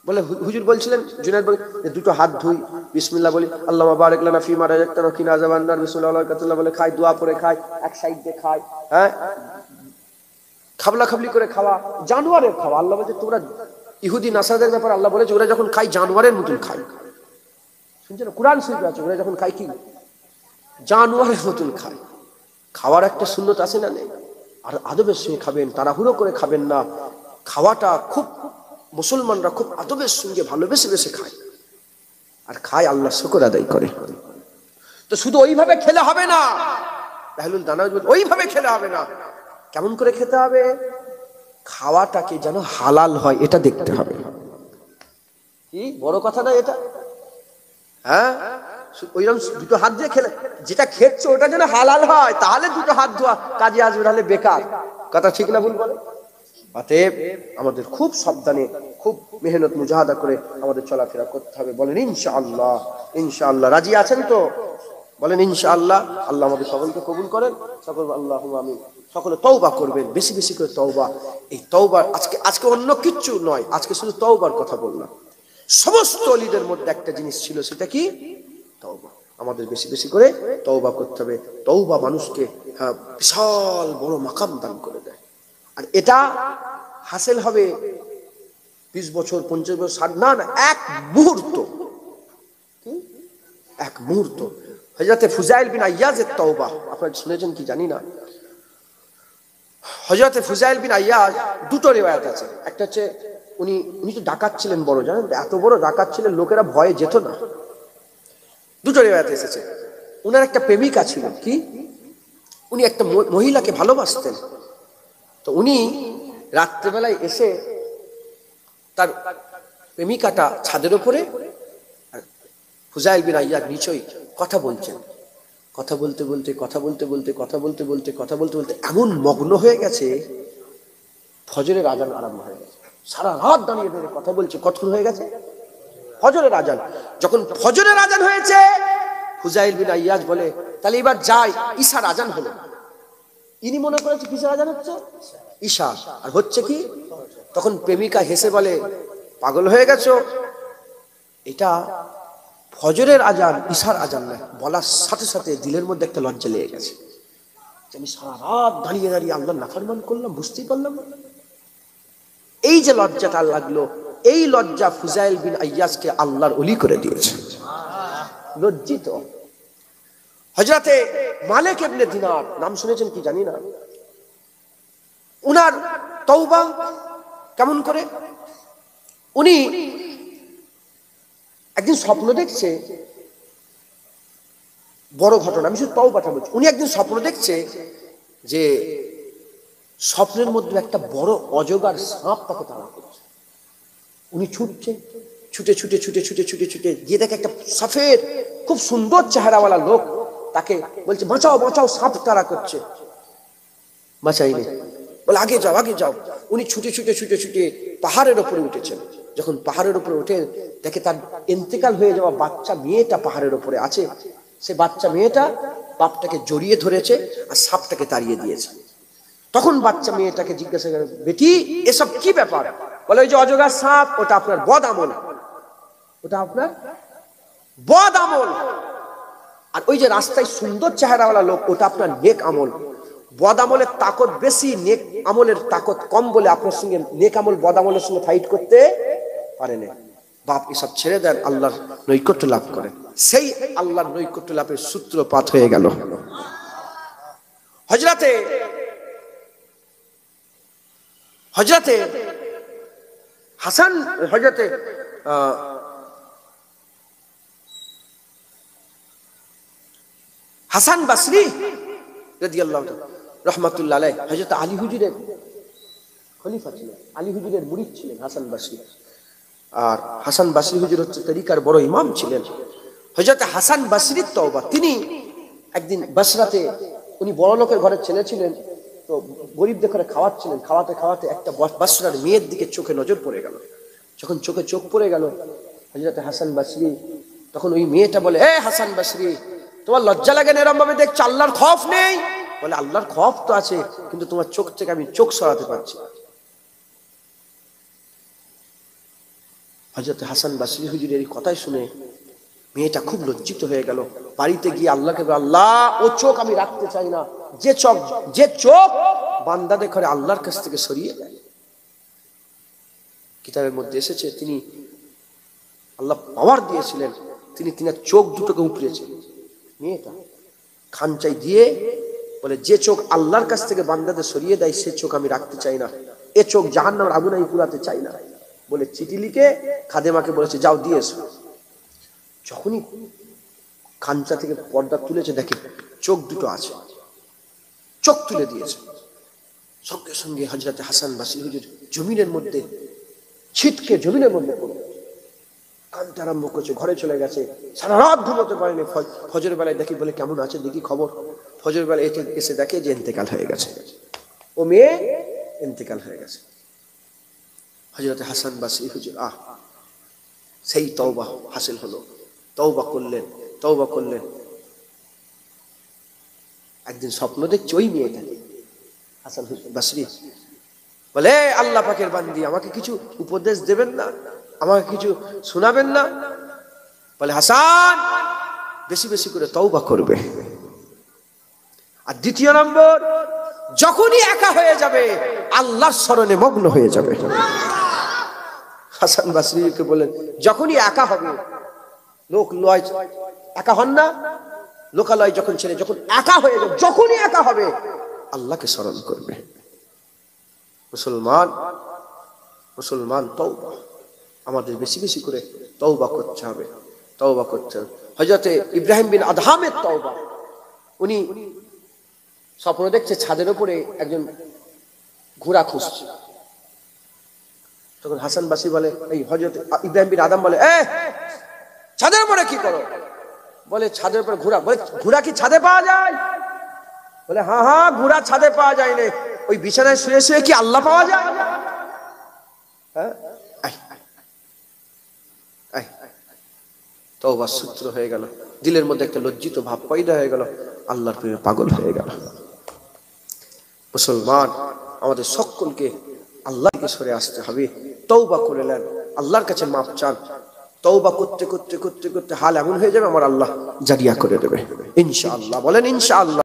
বলে, হুজুর বলছিলেন, জুনায়েদ বলে, দুটো হাত ধুই, বিসমিল্লাহ বলি, আল্লাহুম্মা বারিক লানা ফিমা রাযাকতানা ওয়া কিনা আযাবান নার, বিসমিল্লাহ আল্লাহ বলে খাই, দোয়া পড়ে খাই, এক সাইড দিয়ে খাই, হ্যাঁ, খাবলা খাবলি করে খাওয়া, জানোয়ারের খাওয়া। আল্লাহ বলছে, তোমরা ইহুদি নাসারাদের ব্যাপারে আল্লাহ বলেছে, ওরা যখন খাই জানোয়ারের মতন খাই। শুনছেন, কুরআন শরীফে আছে, ওরা যখন খাই কি জানোয়ারের মতন খায়। খাওয়ার একটা সুন্নত আছে না নেই? আর আদবের সঙ্গে খাবেন, তাড়াহুড়ো করে খাবেন না। খাওয়াটা খুব, মুসলমানরা খুব আদবের সঙ্গে ভালোবেসে বেসে খায়, আর খায় আল্লাহ শুকর আদায় করে। তো শুধু ওইভাবে খেলে হবে না, বেহলুল দানা ওইভাবে খেলে হবে না। কেমন করে খেতে হবে? খাওয়াটাকে যেন হালাল হয় এটা দেখতে হবে। কি বড় কথা না এটা? হ্যাঁ, ওইরকম দুটো হাত দিয়ে খেলে, যেটা খেচ্ছে ওটা যেন হালাল হয়, তাহলে দুটো হাত ধোয়া কাজে আসবে, নাহলে বেকার। কথা ঠিক না ভুল বলে? অতএব আমাদের খুব সাবধানে, খুব মেহনত মুজাহাদা করে আমাদের চলাফেরা করতে হবে। বলেন ইনশাআল্লাহ। ইনশাআল্লাহ রাজি আছেন তো? বলেন ইনশাআল্লাহ। আল্লাহ আমাদের সকলকে কবুল করেন, সকল আল্লাহুম্মা আমিন। সকলে তওবা করবেন, বেশি বেশি করে তওবা। এই তওবা আজকে অন্য কিচ্ছু নয়, আজকে শুধু তওবার কথা বললাম। সমস্ত ওলিদের মধ্যে একটা জিনিস ছিল, সেটা কি? তওবা। আমাদের বেশি বেশি করে তওবা করতে হবে। তওবা মানুষকে বিশাল বড় মাকাম দান করে দেয়। আর এটা হাসিল হবে 20 বছর, 50 বছর, 60, না, এক মুহূর্ত, এক মুহূর্ত। হযরতে ফুজাইল বিন আইয়াজের তওবা আপনারা শুনেছেন কি জানি না। হযরতে ফুজাইল বিন আইয়াজ, দুটো রিওয়ায়াত আছে। একটা হচ্ছে উনি তো ডাকাত ছিলেন বড়, জানেন, এত বড় ডাকাত ছিলেন, লোকেরা ভয়ে যেত না। দুটো রিওয়ায়াত এসেছে। উনার একটা প্রেমিকা ছিল, কি উনি একটা মহিলাকে ভালোবাসতেন। তো উনি রাত্রেবেলায় এসে তার প্রেমিকাটা ছাদের উপরে, ফুজাইল বিন আইয়াজ নিচই কথা বলছেন। কথা বলতে বলতে কথা বলতে বলতে কথা বলতে বলতে কথা বলতে বলতে এমন মগ্ন হয়ে গেছে, ফজরের আজান আরম্ভ হয়ে গেছে। সারা রাত দাঁড়িয়ে ধরে কথা বলছে। কতক্ষণ হয়ে গেছে? ফজরের আজান। যখন ফজরের আজান হয়েছে, ফুজাইল বিন আইয়াজ বলে তাহলে এবার যাই, ঈশার আজান হলো। ইনি মনে করেছে কিসের আজান হচ্ছে? ঈশা। আর হচ্ছে কি? তখন প্রেমিকা হেসে বলে পাগল হয়ে গেছো, এটা ফজরের আজান, ঈশার আজান নয়। বলার সাথে সাথে দিলের মধ্যে একটা লজ্জা লেগে গেছে, আমি সারা রাত দাঁড়িয়ে দাঁড়িয়ে আল্লাহর নাফরমান করলাম, বুঝতেই পারলাম না। এই যে লজ্জাটা লাগলো, এই লজ্জা ফুজাইল বিন আইয়াজকে আল্লাহর ওলি করে দিয়েছে। লজ্জিত। হযরতে মালিক ইবনে দিনার নাম শুনেছেন কি জানি না, উনার তওবা কেমন করে? উনি একদিন স্বপ্ন দেখছে, বড় ঘটনা, আমি শুধু তওবাটা বলছি। উনি একদিন স্বপ্ন দেখছে যে স্বপ্নের মধ্যে একটা বড় অজগর সাপ তাকে তাড়া করছে। উনি ছুটছে, ছুটে ছুটে ছুটে ছুটে ছুটে ছুটে গিয়ে দেখে একটা সফেদ খুব সুন্দর চেহারাওয়ালা লোক তাকে বলছে বাঁচাও বাঁচাও, সাপ তাড়া করছে। বাঁচাইলে বলে আগে যাও আগে যাও। উনি ছুটে ছুটে ছুটে ছুটে পাহাড়ের উপরে উঠেছেন। যখন পাহাড়ের উপরে উঠে দেখে তার ইন্তেকাল হয়ে যাওয়া বাচ্চা মেয়েটা পাহাড়ের উপরে আছে, সে বাচ্চা মেয়েটা বাপটাকে জড়িয়ে ধরেছে আর সাপটাকে তাড়িয়ে দিয়েছে। তখন বাচ্চা মেয়েটাকে জিজ্ঞাসা করে, বেটি এসব কি ব্যাপার? বলে ওই যে অজগর সাপ, ওটা আপনার বদ আমল, ওটা আপনার বদ আমল। আর ওই যে রাস্তায় সুন্দর চেহারাওয়ালা লোক, ওটা আপনার নেক আমল। বদ আমলের তাকত বেশি, নেক আমলের তাকত কম বলে আপনার সঙ্গে নেক আমল বদ আমলের সঙ্গে ফাইট করতে পারে না। বাপ এসব ছেড়ে দেন, আল্লাহর নৈকট্য লাভ করেন। সেই আল্লাহর নৈকট্য লাভের সূত্রপাত হয়ে গেল। হযরতে হাসান, হযরতে হাসান বসরি রাদিয়াল্লাহু তাআলা রাহমাতুল্লাহ আলাইহি, হযরত আলী হুজুরের খলিফা ছিলেন, আলী হুজুরের মুরিদ ছিলেন হাসান বসরি। আর হাসান বসরি হুজুর হচ্ছে তরিকার বড় ইমাম ছিলেন। হযরত হাসান বসরির তওবা, তিনি একদিন বসরাতে, উনি বড় লোকের ঘরের ছেলে ছিলেন, তো গরিবদের ঘরে খাওয়াচ্ছিলেন। খাওয়াতে খাওয়াতে একটা বসরার মেয়ের দিকে চোখে নজর পড়ে গেল। যখন চোখে চোখ পড়ে গেল হযরত হাসান বসরি, তখন ওই মেয়েটা বলে, এ হাসান বসরি, তোমার লজ্জা লাগে না এরকম ভাবে দেখছো? আল্লাহর খৌফ নেই? বলে আল্লাহর খৌফ তো আছে, কিন্তু তোমার চোখ থেকে আমি চোখ সরাতে পারছি না। হযরত হাসান বসরি হুজুরের এই কথাই শুনে মেয়েটা খুব লজ্জিত হয়ে গেল। বাড়িতে গিয়ে আল্লাহকে বলে, আল্লাহ ও চোখ আমি রাখতে চাই না, যে চোখ বান্দাদের ঘরে আল্লাহর কাছ থেকে সরিয়ে দেয়। কিতাবের মধ্যে এসেছে তিনি আল্লাহ পাওয়ার দিয়েছিলেন, তিনি তিনার চোখ দুটোকে উপড়েছেন। মেয়েটা খানচাই দিয়ে বলে, যে চোখ আল্লাহর কাছ থেকে বান্দাদের সরিয়ে দেয় সে চোখ আমি রাখতে চাই না, এ চোখ জাহান্নামের আগুনে আমি পুরাতে চাই না বলে চিঠি লিখে খাদেমাকে বলেছে যাও দিয়ে এসো। যখনই খানচা থেকে পর্দা তুলেছে দেখে চোখ দুটো আছে, চোখ তুলে দিয়েছে। সঙ্গে সঙ্গে হযরত হাসান বসরি হুজুর জমিনের মধ্যে ছিটকে জমিনের মধ্যে পড়ে কাঁদতে আরম্ভ করছে। ঘরে চলে গেছে, সারা রাত ঘুমোতে পারেনি। ফজর বেলায় দেখি, বলে কেমন আছে দেখি খবর। ফজর বেলায় এসে দেখে যে ইন্তেকাল হয়ে গেছে, ও মেয়ে ইন্তেকাল হয়ে গেছে। হযরত হাসান বসরি হুজুর সেই তওবা হাসিল হলো, তওবা করলেন। একদিন স্বপ্ন দেখছে ওই মেয়েটাকে, হাসান বসরি বলে, আল্লাহ পাকের বান্দি, আমাকে কিছু উপদেশ দেবেন না? আমাকে কিছু শোনাবেন না? বলে হাসান বেশি বেশি করে তওবা করবে। আর দ্বিতীয় নম্বর, যখনই একা হয়ে যাবে আল্লাহর স্মরণে মগ্ন হয়ে যাবে। হাসান বসরিকে বলেন, যখনই একা হবে, লোক লয় একা হন না, লোকালয় যখন ছেড়ে যখন একা হয়ে যাবে, যখনই একা হবে আল্লাহকে স্মরণ করবে। মুসলমান তওবা, আমাদের বেশি বেশি করে তওবা করতে হবে। হযরতে ইব্রাহিম বিন আদহামের তওবা, উনি স্বপ্ন দেখছে ছাদের উপরে একজন ঘোড়া খুঁজছে। তখন হাসান বাসরি বলে, এই হযরত ইব্রাহিম বিন আদম বলে, ছাদের উপরে কি করো? বলে ছাদের উপরে ঘোড়া। বলে ঘোড়া কি ছাদে পাওয়া যায়? বলে হ্যাঁ হ্যাঁ, ঘোড়া ছাদে পাওয়া যায় না, ওই বিছানায় শুয়ে শুয়ে কি আল্লাহ পাওয়া যায়? হ্যাঁ, তওবার সূত্র হয়ে গেল, দিলের মধ্যে একটা লজ্জিত ভাব পয়দা হয়ে গেল, আল্লাহর প্রেমে পাগল হয়ে গেল। মুসলমান, আমাদের সকলকে আল্লাহকে সরে আসতে হবে, তওবা করে নেন, আল্লাহর কাছে মাফ চান। তওবা করতে করতে করতে করতে হাল এমন হয়ে যাবে, আমার আল্লাহ জারিয়া করে দেবে ইনশাআল্লাহ। বলেন ইনশাআল্লাহ।